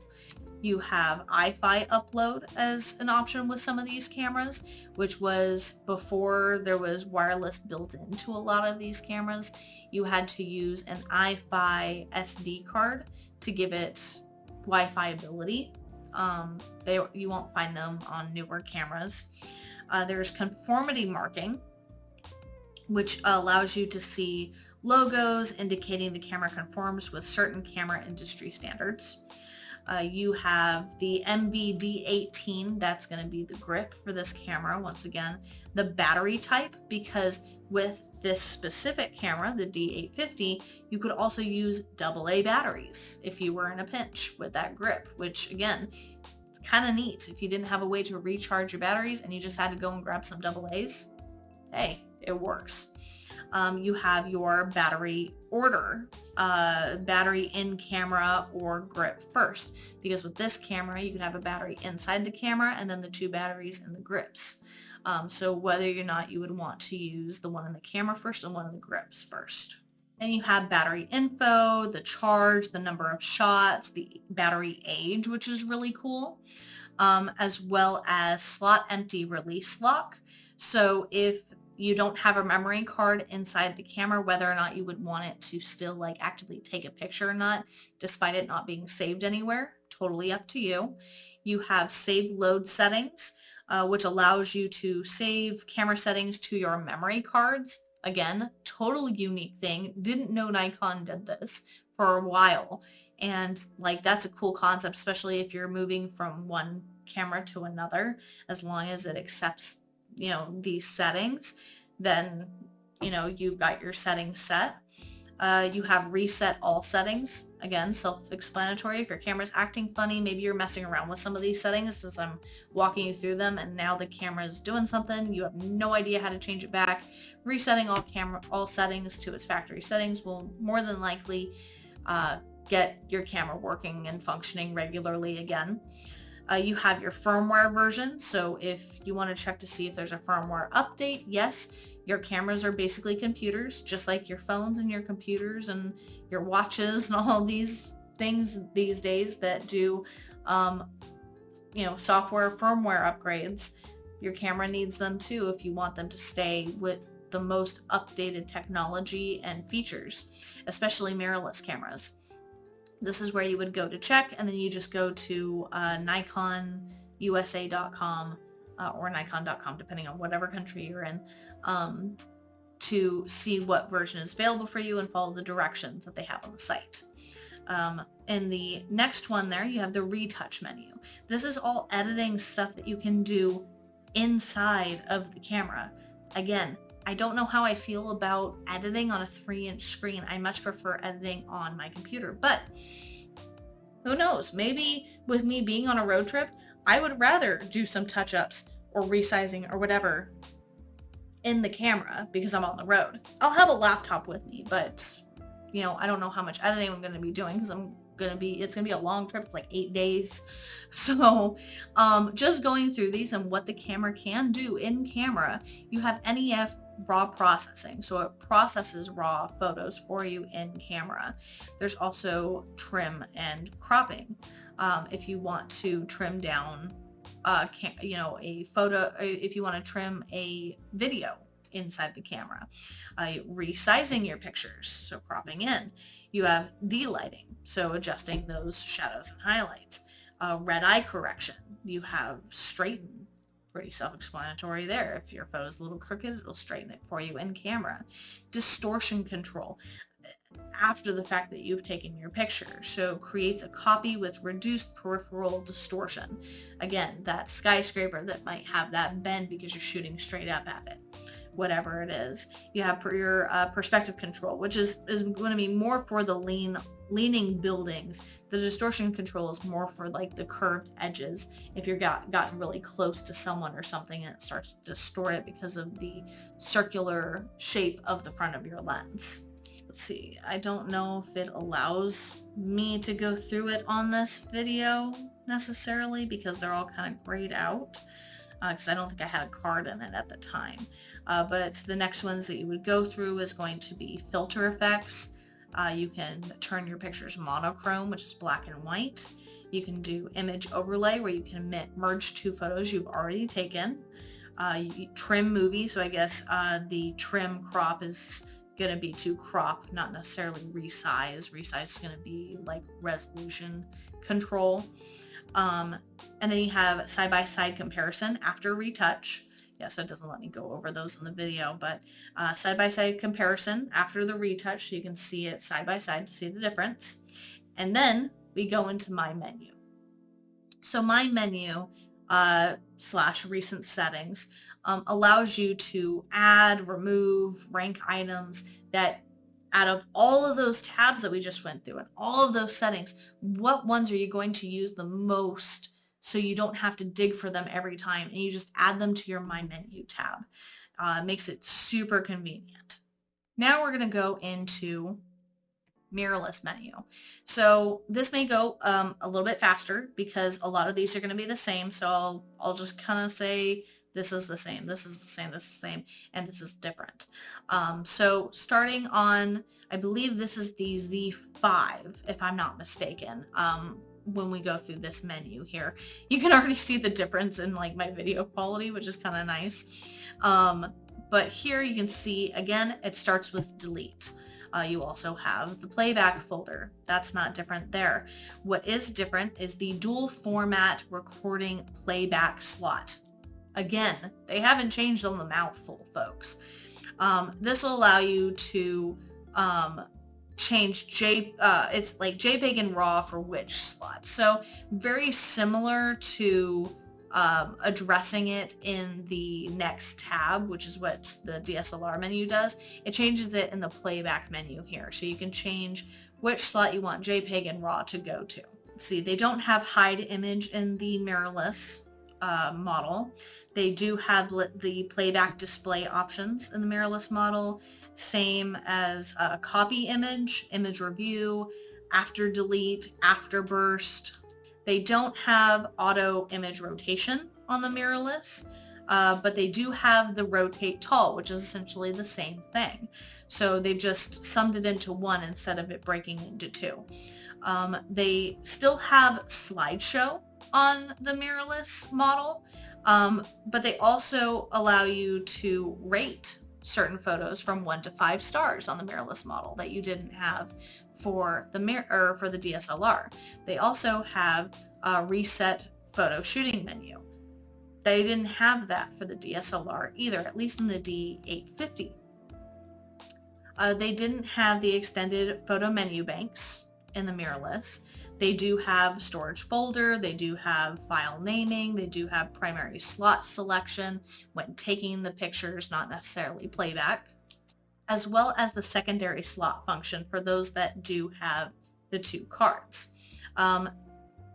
S1: You have Wi-Fi upload as an option with some of these cameras, which was before there was wireless built into a lot of these cameras. You had to use an Wi-Fi SD card to give it Wi-Fi ability. You won't find them on newer cameras. There's conformity marking, which allows you to see logos indicating the camera conforms with certain camera industry standards. You have the MB-D18, that's going to be the grip for this camera. Once again, the battery type, because with this specific camera, the D850, you could also use AA batteries if you were in a pinch with that grip, which again, it's kind of neat. If you didn't have a way to recharge your batteries and you just had to go and grab some AA's, hey, it works. You have your battery order, battery in camera or grip first, because with this camera you can have a battery inside the camera and then the two batteries in the grips. So whether or not you would want to use the one in the camera first and one in the grips first. Then you have battery info, the charge, the number of shots, the battery age, which is really cool, as well as slot empty release lock. So if you don't have a memory card inside the camera, whether or not you would want it to still like actively take a picture or not, despite it not being saved anywhere, totally up to you. You have save load settings, which allows you to save camera settings to your memory cards. Again, totally unique thing. Didn't know Nikon did this for a while. And like, that's a cool concept, especially if you're moving from one camera to another, as long as it accepts these settings, then you've got your settings set. You have reset all settings. Again, self-explanatory. If your camera's acting funny, maybe you're messing around with some of these settings as I'm walking you through them, and now the camera's doing something, you have no idea how to change it back. Resetting all settings to its factory settings will more than likely get your camera working and functioning regularly again. You have your firmware version, so if you want to check to see if there's a firmware update, yes, your cameras are basically computers, just like your phones and your computers and your watches and all these things these days that do, software firmware upgrades. Your camera needs them too if you want them to stay with the most updated technology and features, especially mirrorless cameras. This is where you would go to check, and then you just go to nikonusa.com or nikon.com, depending on whatever country you're in, to see what version is available for you and follow the directions that they have on the site. In the next one there, you have the retouch menu. This is all editing stuff that you can do inside of the camera. Again, I don't know how I feel about editing on a 3-inch screen. I much prefer editing on my computer, but who knows? Maybe with me being on a road trip, I would rather do some touch-ups or resizing or whatever in the camera because I'm on the road. I'll have a laptop with me, but you know, I don't know how much editing I'm going to be doing because it's going to be a long trip. It's like 8 days. So just going through these and what the camera can do in camera, you have NEF raw processing. So it processes raw photos for you in camera. There's also trim and cropping. If you want to trim down, you know, a photo, if you want to trim a video inside the camera, resizing your pictures, so cropping in. You have delighting, so adjusting those shadows and highlights. Red eye correction, you have straighten, pretty self-explanatory there. If your photo's a little crooked, it'll straighten it for you in camera. Distortion control, after the fact that you've taken your picture, so creates a copy with reduced peripheral distortion. Again, that skyscraper that might have that bend because you're shooting straight up at it, whatever it is. You have your perspective control, which is going to be more for the leaning buildings. The distortion control is more for like the curved edges. If you've gotten really close to someone or something and it starts to distort it because of the circular shape of the front of your lens. Let's see, I don't know if it allows me to go through it on this video necessarily because they're all kind of grayed out, because I don't think I had a card in it at the time. But the next ones that you would go through is going to be filter effects. You can turn your pictures monochrome, which is black and white. You can do image overlay, where you can merge two photos you've already taken. You trim movie, so I guess the trim crop is going to be to crop, not necessarily resize. Resize is going to be like resolution control. And then you have side-by-side comparison after retouch. Yeah, so it doesn't let me go over those in the video, but side-by-side comparison after the retouch, so you can see it side-by-side to see the difference. And then we go into My Menu. So My Menu / recent settings allows you to add, remove, rank items that out of all of those tabs that we just went through and all of those settings, what ones are you going to use the most so you don't have to dig for them every time and you just add them to your My Menu tab. Makes it super convenient. Now we're going to go into mirrorless menu. So this may go a little bit faster because a lot of these are going to be the same. So I'll just kind of say this is the same, this is the same, this is the same, and this is different. So starting on, I believe this is the Z5, if I'm not mistaken. When we go through this menu here, you can already see the difference in like my video quality, which is kind of nice. But here you can see, again, it starts with delete. You also have the playback folder. That's not different there. What is different is the dual format recording playback slot. Again, they haven't changed on the mouthful, folks. This will allow you to change it's like JPEG and RAW for which slot. So very similar to addressing it in the next tab, which is what the DSLR menu does. It changes it in the playback menu here. So you can change which slot you want JPEG and RAW to go to. See, they don't have hide image in the mirrorless model. They do have the playback display options in the mirrorless model, same as copy image, image review, after delete, after burst. They don't have auto image rotation on the mirrorless, but they do have the rotate tall, which is essentially the same thing. So they just summed it into one instead of it breaking into two. They still have slideshow on the mirrorless model, but they also allow you to rate certain photos from 1 to 5 stars on the mirrorless model that you didn't have for the for the DSLR. They also have a reset photo shooting menu. They didn't have that for the DSLR either, at least in the D850. They didn't have the extended photo menu banks in the mirrorless. They do have storage folder, they do have file naming, they do have primary slot selection when taking the pictures, not necessarily playback, as well as the secondary slot function for those that do have the 2 cards.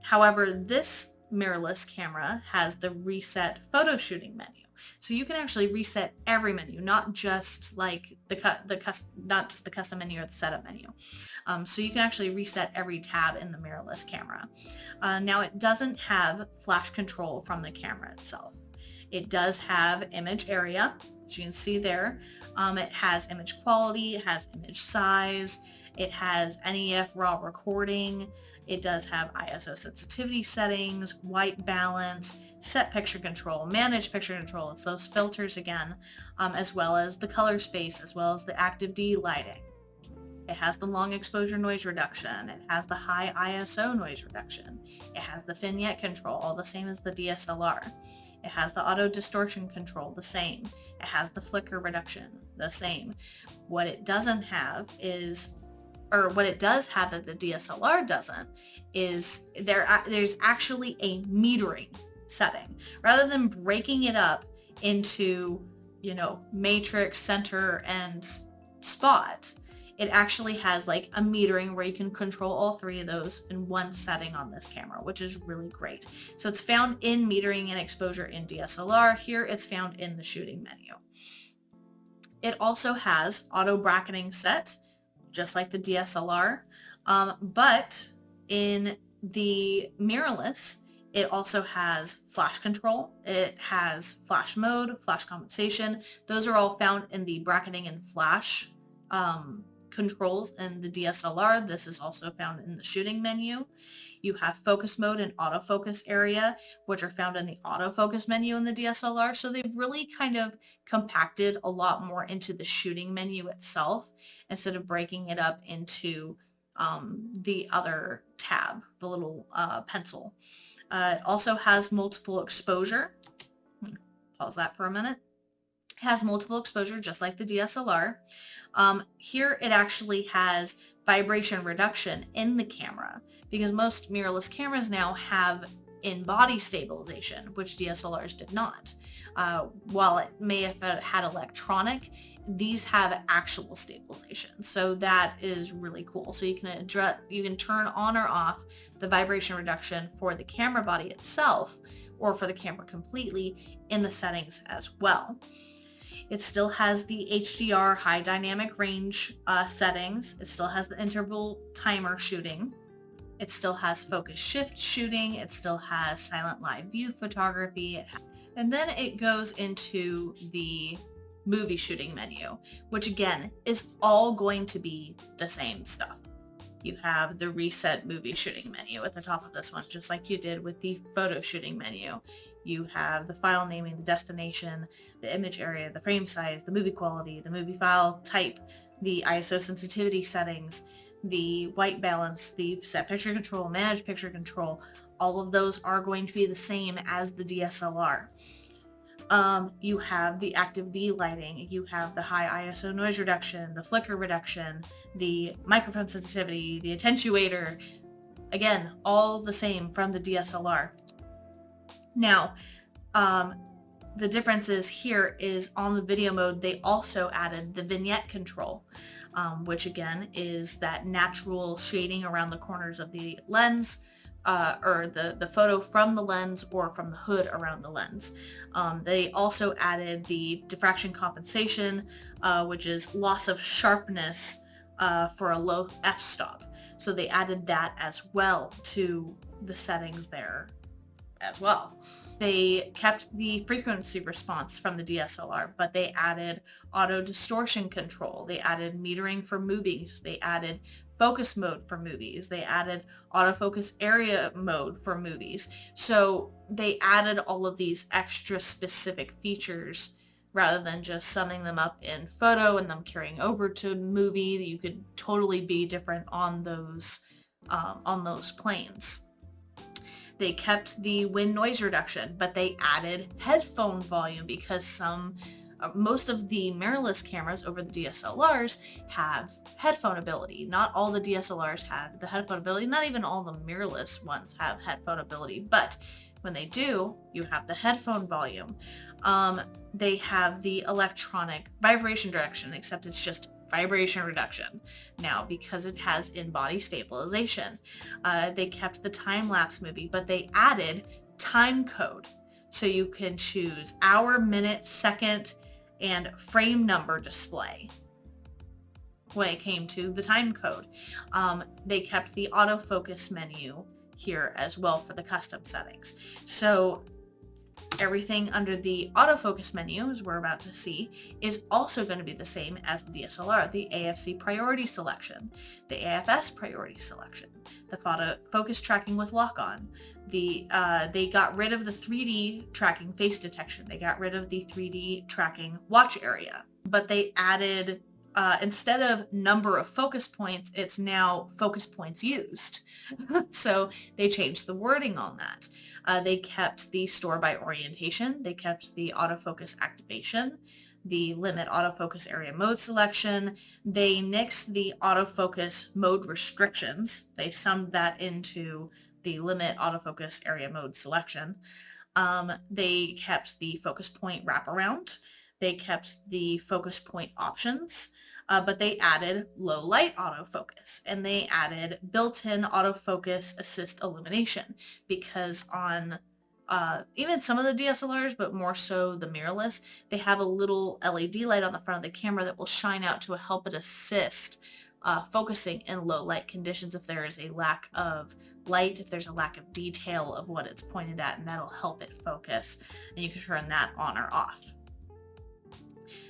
S1: However, this mirrorless camera has the reset photo shooting menu. So you can actually reset every menu, not just like not just the custom menu or the setup menu. So you can actually reset every tab in the mirrorless camera. Now it doesn't have flash control from the camera itself. It does have image area, as you can see there. It has image quality, it has image size, it has NEF raw recording. It does have ISO sensitivity settings, white balance, set picture control, manage picture control. It's those filters again, as well as the color space, as well as the active D lighting. It has the long exposure noise reduction. It has the high ISO noise reduction. It has the vignette control, all the same as the DSLR. It has the auto distortion control, the same. It has the flicker reduction, the same. What it doesn't have is, or what it does have that the DSLR doesn't, is there's actually a metering setting. Rather than breaking it up into, matrix, center, and spot, it actually has like a metering where you can control all three of those in one setting on this camera, which is really great. So it's found in metering and exposure in DSLR. Here it's found in the shooting menu. It also has auto bracketing set, just like the DSLR, but in the mirrorless, it also has flash control. It has flash mode, flash compensation. Those are all found in the bracketing and flash controls in the DSLR. This is also found in the shooting menu. You have focus mode and autofocus area, which are found in the autofocus menu in the DSLR. So they've really kind of compacted a lot more into the shooting menu itself instead of breaking it up into the other tab, the little pencil. It also has multiple exposure. Pause that for a minute. Has multiple exposure just like the DSLR. Here it actually has vibration reduction in the camera, because most mirrorless cameras now have in-body stabilization, which DSLRs did not. While it may have had electronic, these have actual stabilization, so that is really cool. So you can turn on or off the vibration reduction for the camera body itself or for the camera completely in the settings as well. It still has the HDR high dynamic range settings. It still has the interval timer shooting. It still has focus shift shooting. It still has silent live view photography. And then it goes into the movie shooting menu, which again is all going to be the same stuff. You have the reset movie shooting menu at the top of this one, just like you did with the photo shooting menu. You have the file naming, the destination, the image area, the frame size, the movie quality, the movie file type, the ISO sensitivity settings, the white balance, the set picture control, manage picture control. All of those are going to be the same as the DSLR. You have the active D lighting, you have the high ISO noise reduction, the flicker reduction, the microphone sensitivity, the attenuator. Again, all the same from the DSLR. Now, the difference is here is on the video mode, they also added the vignette control, which again is that natural shading around the corners of the lens, or the photo from the lens or from the hood around the lens. They also added the diffraction compensation, which is loss of sharpness for a low f-stop. So they added that as well to the settings there as well. They kept the frequency response from the DSLR, but they added auto distortion control. They added metering for movies. They added focus mode for movies. They added autofocus area mode for movies. So they added all of these extra specific features rather than just summing them up in photo and them carrying over to movie. You could totally be different on those planes. They kept the wind noise reduction, but they added headphone volume because most of the mirrorless cameras over the DSLRs have headphone ability. Not all the DSLRs have the headphone ability. Not even all the mirrorless ones have headphone ability, but when they do, you have the headphone volume. They have the electronic vibration reduction, except it's just vibration reduction now because it has in-body stabilization. They kept the time-lapse movie, but they added time code. So you can choose hour, minute, second, and frame number display when it came to the time code. They kept the autofocus menu here as well for the custom settings. So everything under the autofocus menu, as we're about to see, is also going to be the same as the DSLR. The AFC priority selection, the AFS priority selection, the photo focus tracking with lock-on. They got rid of the 3D tracking face detection. They got rid of the 3D tracking watch area, but they added instead of number of focus points, it's now focus points used. So they changed the wording on that. They kept the store by orientation. They kept the autofocus activation, the limit autofocus area mode selection. They nixed the autofocus mode restrictions. They summed that into the limit autofocus area mode selection. They kept the focus point wraparound. They kept the focus point options, but they added low light autofocus, and they added built-in autofocus assist illumination, because on even some of the DSLRs, but more so the mirrorless, they have a little LED light on the front of the camera that will shine out to help it assist focusing in low light conditions if there is a lack of light, if there's a lack of detail of what it's pointed at, and that'll help it focus, and you can turn that on or off.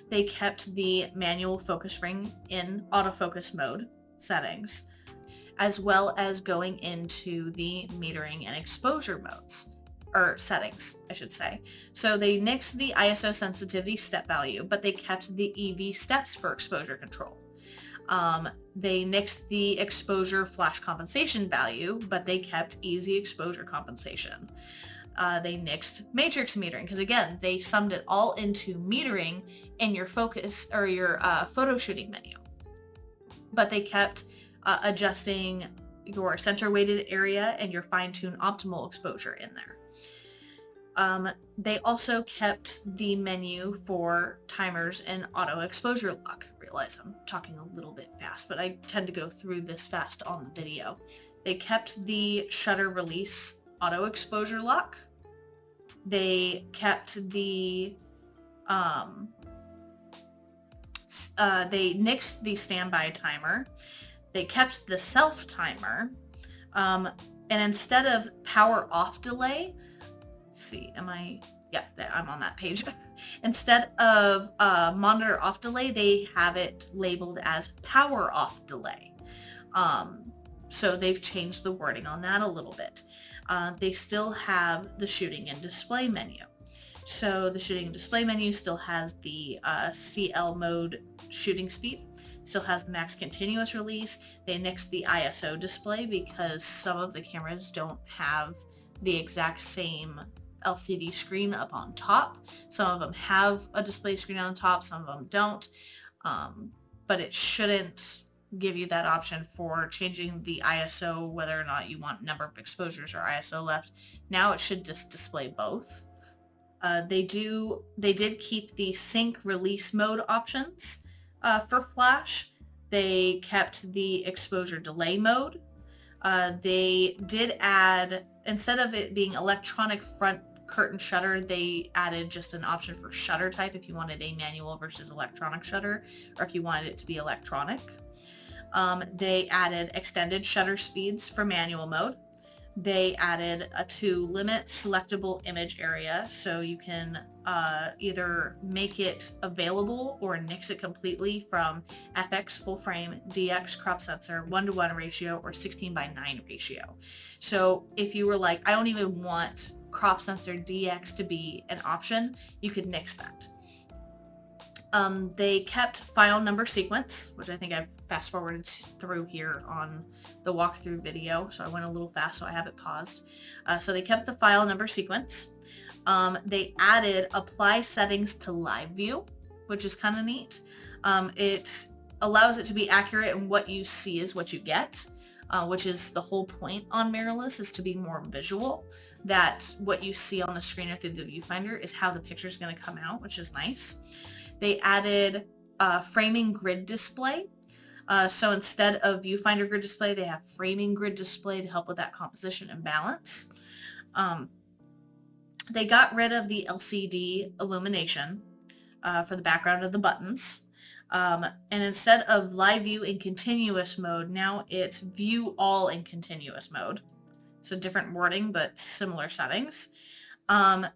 S1: They kept the manual focus ring in autofocus mode settings, as well as going into the metering and exposure modes, or settings, I should say. So they nixed the ISO sensitivity step value, but they kept the EV steps for exposure control. They nixed the exposure flash compensation value, but they kept easy exposure compensation. They nixed matrix metering, because again, they summed it all into metering in your focus or your photo shooting menu. But they kept adjusting your center weighted area and your fine-tune optimal exposure in there. They also kept the menu for timers and auto exposure lock. Realize I'm talking a little bit fast, but I tend to go through this fast on the video. They kept the shutter release auto exposure lock. They kept the they nixed the standby timer. They kept the self timer, and instead of power off delay, let's see, I'm on that page. Instead of monitor off delay, they have it labeled as power off delay. So they've changed the wording on that a little bit. They still have the shooting and display menu. So the shooting and display menu still has the CL mode shooting speed, still has the max continuous release. They nixed the ISO display because some of the cameras don't have the exact same LCD screen up on top. Some of them have a display screen on top, some of them don't. But it shouldn't give you that option for changing the ISO, whether or not you want number of exposures or ISO left. Now it should just display both. They did keep the sync release mode options for flash. They kept the exposure delay mode. They did add, instead of it being electronic front curtain shutter, they added just an option for shutter type if you wanted a manual versus electronic shutter, or if you wanted it to be electronic. They added extended shutter speeds for manual mode. They added to limit selectable image area, so you can either make it available or nix it completely from FX full frame, DX crop sensor, 1:1 ratio, or 16:9 ratio. So if you were like, I don't even want crop sensor DX to be an option, you could nix that. They kept file number sequence, which I think I've fast forwarded through here on the walkthrough video, so I went a little fast, so I have it paused. So they kept the file number sequence. They added apply settings to live view, which is kind of neat. It allows it to be accurate, and what you see is what you get, which is the whole point on mirrorless, is to be more visual, that what you see on the screen or through the viewfinder is how the picture is going to come out, which is nice. They added framing grid display. So instead of viewfinder grid display, they have framing grid display to help with that composition and balance. They got rid of the LCD illumination for the background of the buttons. And instead of live view in continuous mode, now it's view all in continuous mode. So different wording, but similar settings.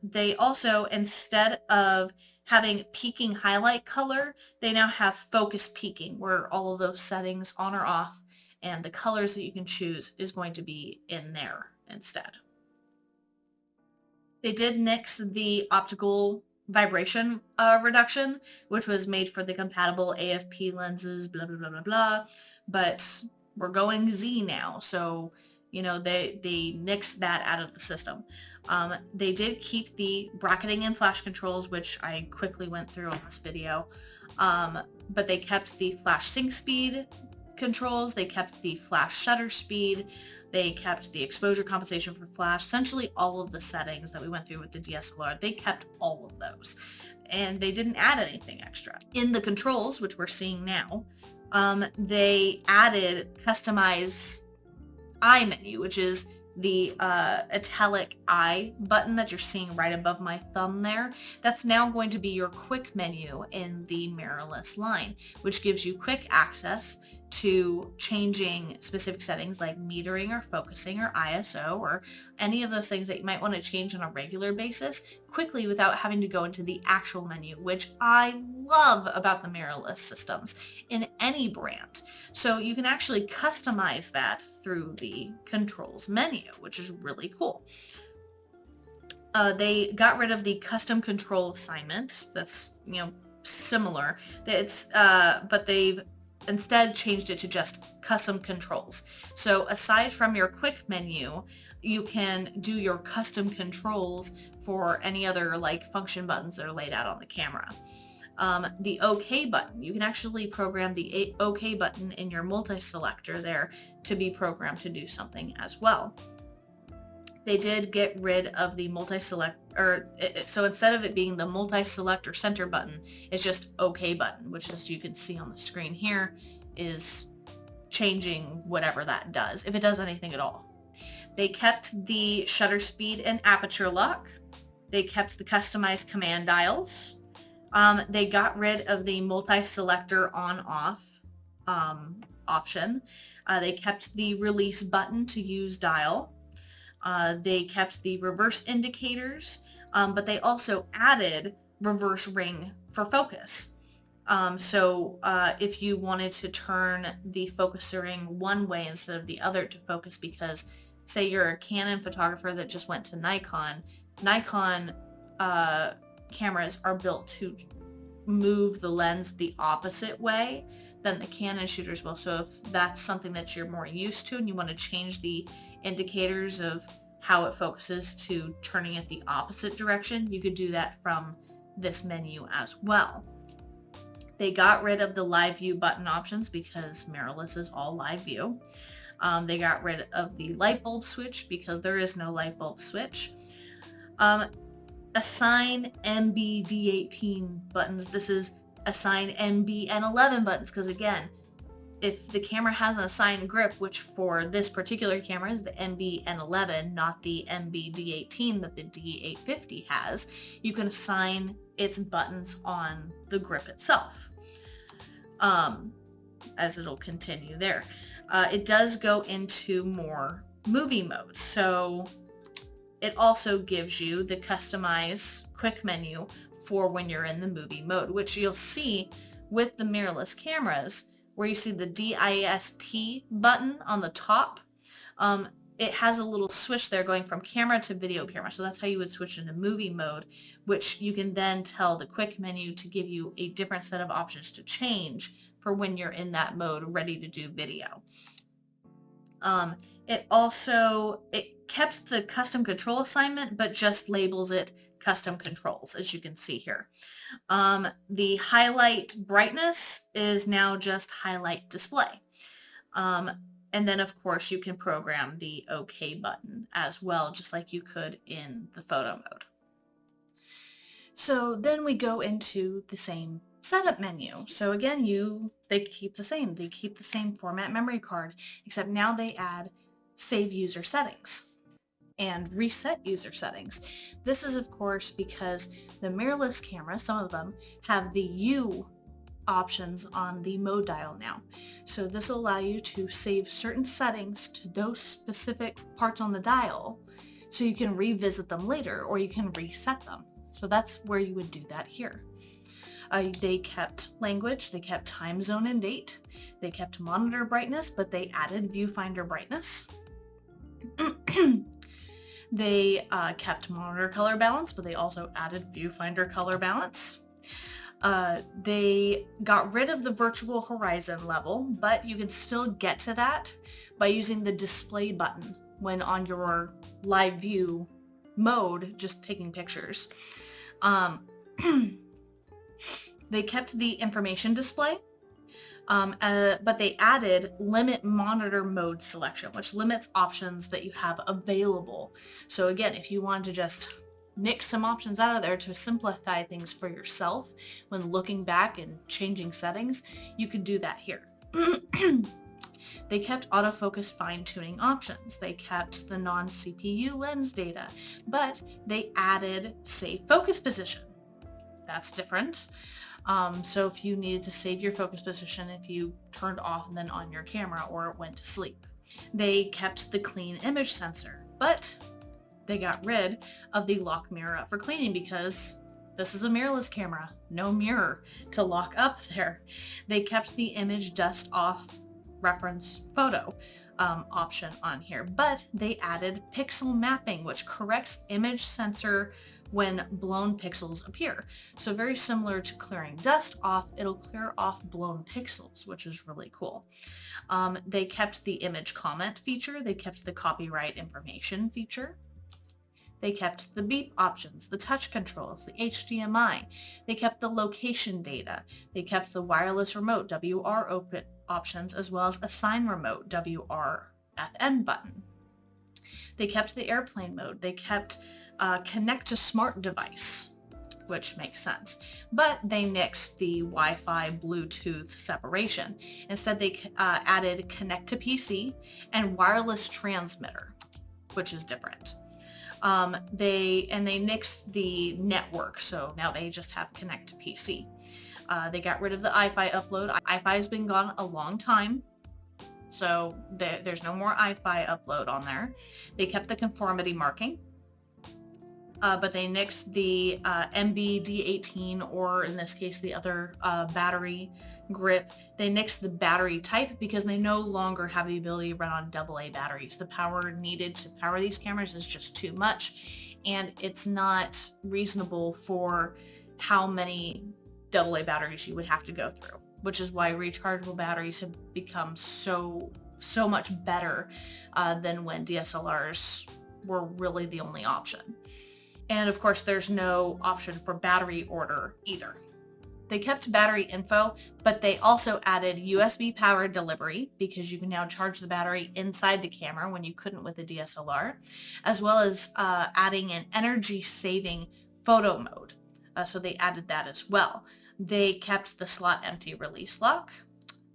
S1: They also, instead of having peaking highlight color, they now have focus peaking, where all of those settings on or off and the colors that you can choose is going to be in there instead. They did nix the optical vibration reduction, which was made for the compatible AFP lenses, blah, blah, blah, blah, blah. But we're going Z now, so, you know, they nixed that out of the system. They did keep the bracketing and flash controls, which I quickly went through on this video. But they kept the flash sync speed controls, they kept the flash shutter speed, they kept the exposure compensation for flash, essentially all of the settings that we went through with the DSLR, they kept all of those. And they didn't add anything extra. In the controls, which we're seeing now, they added customize eye menu, which is the italic eye button that you're seeing right above my thumb there. That's now going to be your quick menu in the mirrorless line, which gives you quick access to changing specific settings like metering or focusing or ISO or any of those things that you might want to change on a regular basis quickly without having to go into the actual menu, which I love about the mirrorless systems in any brand. So you can actually customize that through the controls menu, which is really cool. They got rid of the custom control assignment. That's, you know, similar. But they've instead changed it to just custom controls. So aside from your quick menu, you can do your custom controls for any other like function buttons that are laid out on the camera. The OK button, you can actually program the OK button in your multi-selector there to be programmed to do something as well. They did get rid of the multi-select, so instead of it being the multi-select or center button, it's just OK button, which as you can see on the screen here is changing whatever that does, if it does anything at all. They kept the shutter speed and aperture lock. They kept the customized command dials. They got rid of the multi-selector on-off option. They kept the release button to use dial. They kept the reverse indicators, but they also added reverse ring for focus. So if you wanted to turn the focuser ring one way instead of the other to focus, because say you're a Canon photographer that just went to Nikon cameras are built to move the lens the opposite way than the Canon shooters will. So if that's something that you're more used to and you want to change the indicators of how it focuses to turning it the opposite direction, you could do that from this menu as well. They got rid of the live view button options because mirrorless is all live view. They got rid of the light bulb switch because there is no light bulb switch. Assign MB D18 buttons. This is assign MB N11 buttons because again, if the camera has an assigned grip, which for this particular camera is the MB N11, not the MB D18 that the D850 has, you can assign its buttons on the grip itself, as it'll continue there. It does go into more movie modes, so it also gives you the customize quick menu for when you're in the movie mode, which you'll see with the mirrorless cameras, where you see the DISP button on the top. It has a little switch there going from camera to video camera. So that's how you would switch into movie mode, which you can then tell the quick menu to give you a different set of options to change for when you're in that mode ready to do video. It kept the custom control assignment, but just labels it custom controls, as you can see here. The highlight brightness is now just highlight display. And then of course you can program the OK button as well, just like you could in the photo mode. So then we go into the same setup menu. So again, they keep the same. They keep the same format memory card, except now they add save user settings. and reset user settings. This is of course because the mirrorless camera, some of them, have the U options on the mode dial now. So this will allow you to save certain settings to those specific parts on the dial so you can revisit them later or you can reset them. So that's where you would do that here. They kept language, they kept time zone and date, they kept monitor brightness, but they added viewfinder brightness. They kept monitor color balance, but they also added viewfinder color balance. They got rid of the virtual horizon level, but you can still get to that by using the display button when on your live view mode, just taking pictures. They kept the information display, but they added limit monitor mode selection, which limits options that you have available. So again, if you want to just nick some options out of there to simplify things for yourself when looking back and changing settings, you could do that here. They kept autofocus fine-tuning options. They kept the non-CPU lens data, but they added save focus position. That's different. So if you needed to save your focus position, if you turned off and then on your camera or went to sleep. They kept the clean image sensor, but they got rid of the lock mirror up for cleaning because this is a mirrorless camera, no mirror to lock up there. They kept the image dust off reference photo option on here, but they added pixel mapping, which corrects image sensor when blown pixels appear. So very similar to clearing dust off, it'll clear off blown pixels, which is really cool. They kept the image comment feature, they kept the copyright information feature. They kept the beep options, the touch controls, the HDMI. They kept the location data. They kept the wireless remote WR open options, as well as assign remote WR-FN button. They kept the airplane mode. They kept connect to smart device, which makes sense. But they nixed the Wi-Fi Bluetooth separation. Instead, they added connect to PC and wireless transmitter, which is different. They nixed the network, so now they just have connect to PC. They got rid of the iFi upload. iFi has been gone a long time, so there's no more iFi upload on there. They kept the conformity marking, but they nixed the MBD18, or in this case the other battery grip. They nixed the battery type because they no longer have the ability to run on AA batteries. The power needed to power these cameras is just too much, and it's not reasonable for how many AA batteries you would have to go through, which is why rechargeable batteries have become so much better than when DSLRs were really the only option. And of course, there's no option for battery order either. They kept battery info, but they also added USB power delivery because you can now charge the battery inside the camera when you couldn't with the DSLR, as well as adding an energy saving photo mode. So they added that as well. They kept the slot empty release lock,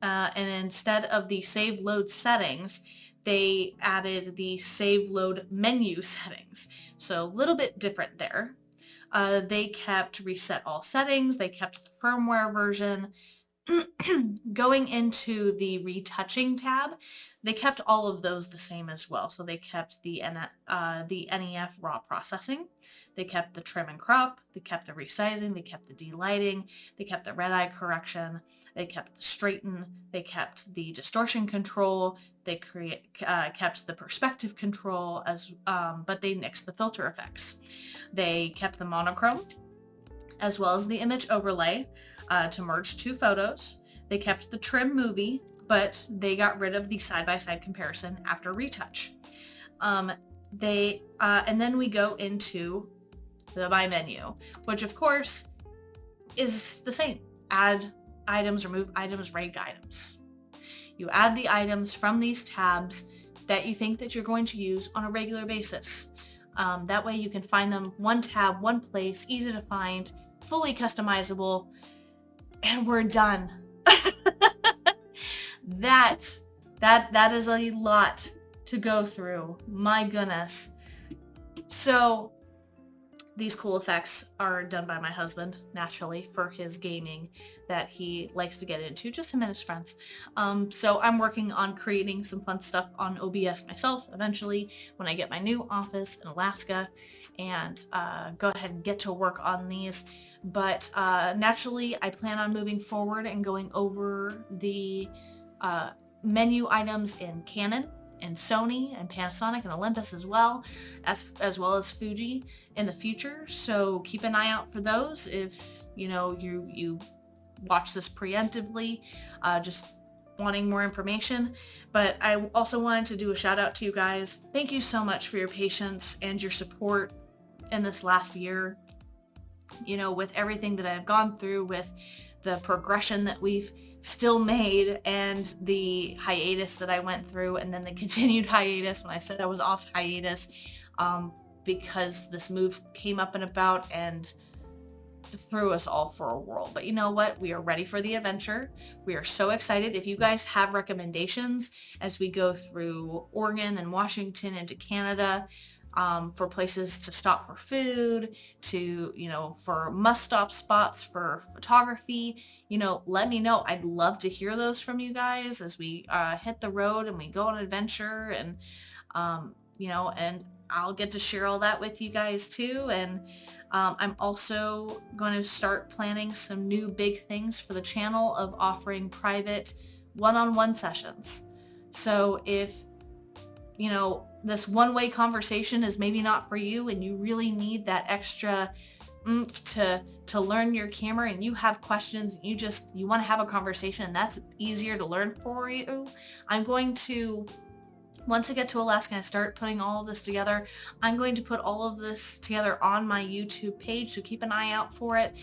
S1: and instead of the save load settings, they added the save load menu settings. So a little bit different there. They kept reset all settings. They kept the firmware version. Going into the retouching tab, they kept all of those the same as well. So they kept the NEF raw processing. They kept the trim and crop. They kept the resizing. They kept the delighting. They kept the red eye correction. They kept the straighten. They kept the distortion control. They kept the perspective control, but they nixed the filter effects. They kept the monochrome, as well as the image overlay to merge two photos. They kept the trim movie, but they got rid of the side-by-side comparison after retouch. And then we go into the My Menu, which of course is the same. Add items, remove items, rank items. You add the items from these tabs that you think that you're going to use on a regular basis. That way you can find them one tab, one place, easy to find, fully customizable, and we're done. That is a lot to go through. My goodness. So these cool effects are done by my husband, naturally, for his gaming that he likes to get into, just him and his friends. So I'm working on creating some fun stuff on OBS myself eventually when I get my new office in Alaska, and go ahead and get to work on these. But naturally, I plan on moving forward and going over the menu items in Canon and Sony and Panasonic and Olympus as well as Fuji in the future. So keep an eye out for those if you watch this preemptively, just wanting more information. But I also wanted to do a shout out to you guys. Thank you so much for your patience and your support in this last year. With everything that I've gone through, with the progression that we've still made, and the hiatus that I went through, and then the continued hiatus when I said I was off hiatus, because this move came up and about and threw us all for a whirl. But you know what? We are ready for the adventure. We are so excited. If you guys have recommendations as we go through Oregon and Washington into Canada, for places to stop for food, for must-stop spots for photography, let me know. I'd love to hear those from you guys as we hit the road and we go on an adventure, and and I'll get to share all that with you guys too. And I'm also going to start planning some new big things for the channel of offering private one-on-one sessions. So if this one-way conversation is maybe not for you, and you really need that extra oomph to learn your camera, and you have questions, and you want to have a conversation, and that's easier to learn for you, I'm going to, once I get to Alaska and I start putting all of this together, I'm going to put all of this together on my YouTube page, so keep an eye out for it,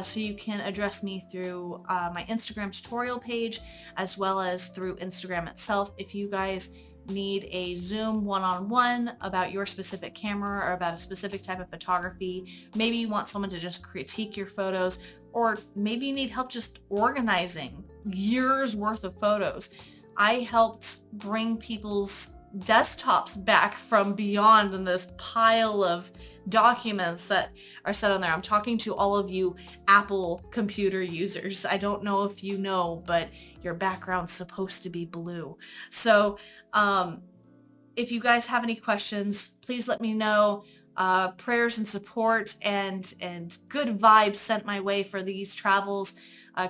S1: so you can address me through my Instagram tutorial page, as well as through Instagram itself. If you guys need a Zoom one-on-one about your specific camera or about a specific type of photography, maybe you want someone to just critique your photos, or maybe you need help just organizing years worth of photos. I helped bring people's desktops back from beyond in this pile of documents that are set on there. I'm talking to all of you Apple computer users. I don't know if you know, but your background's supposed to be blue. So if you guys have any questions, please let me know. Prayers and support and good vibes sent my way for these travels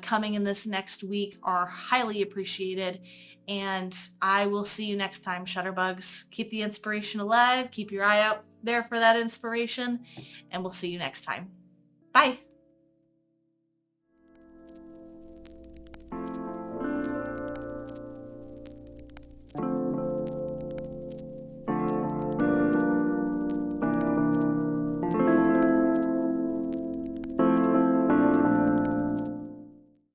S1: coming in this next week are highly appreciated. And I will see you next time, Shutterbugs. Keep the inspiration alive. Keep your eye out there for that inspiration. And we'll see you next time. Bye.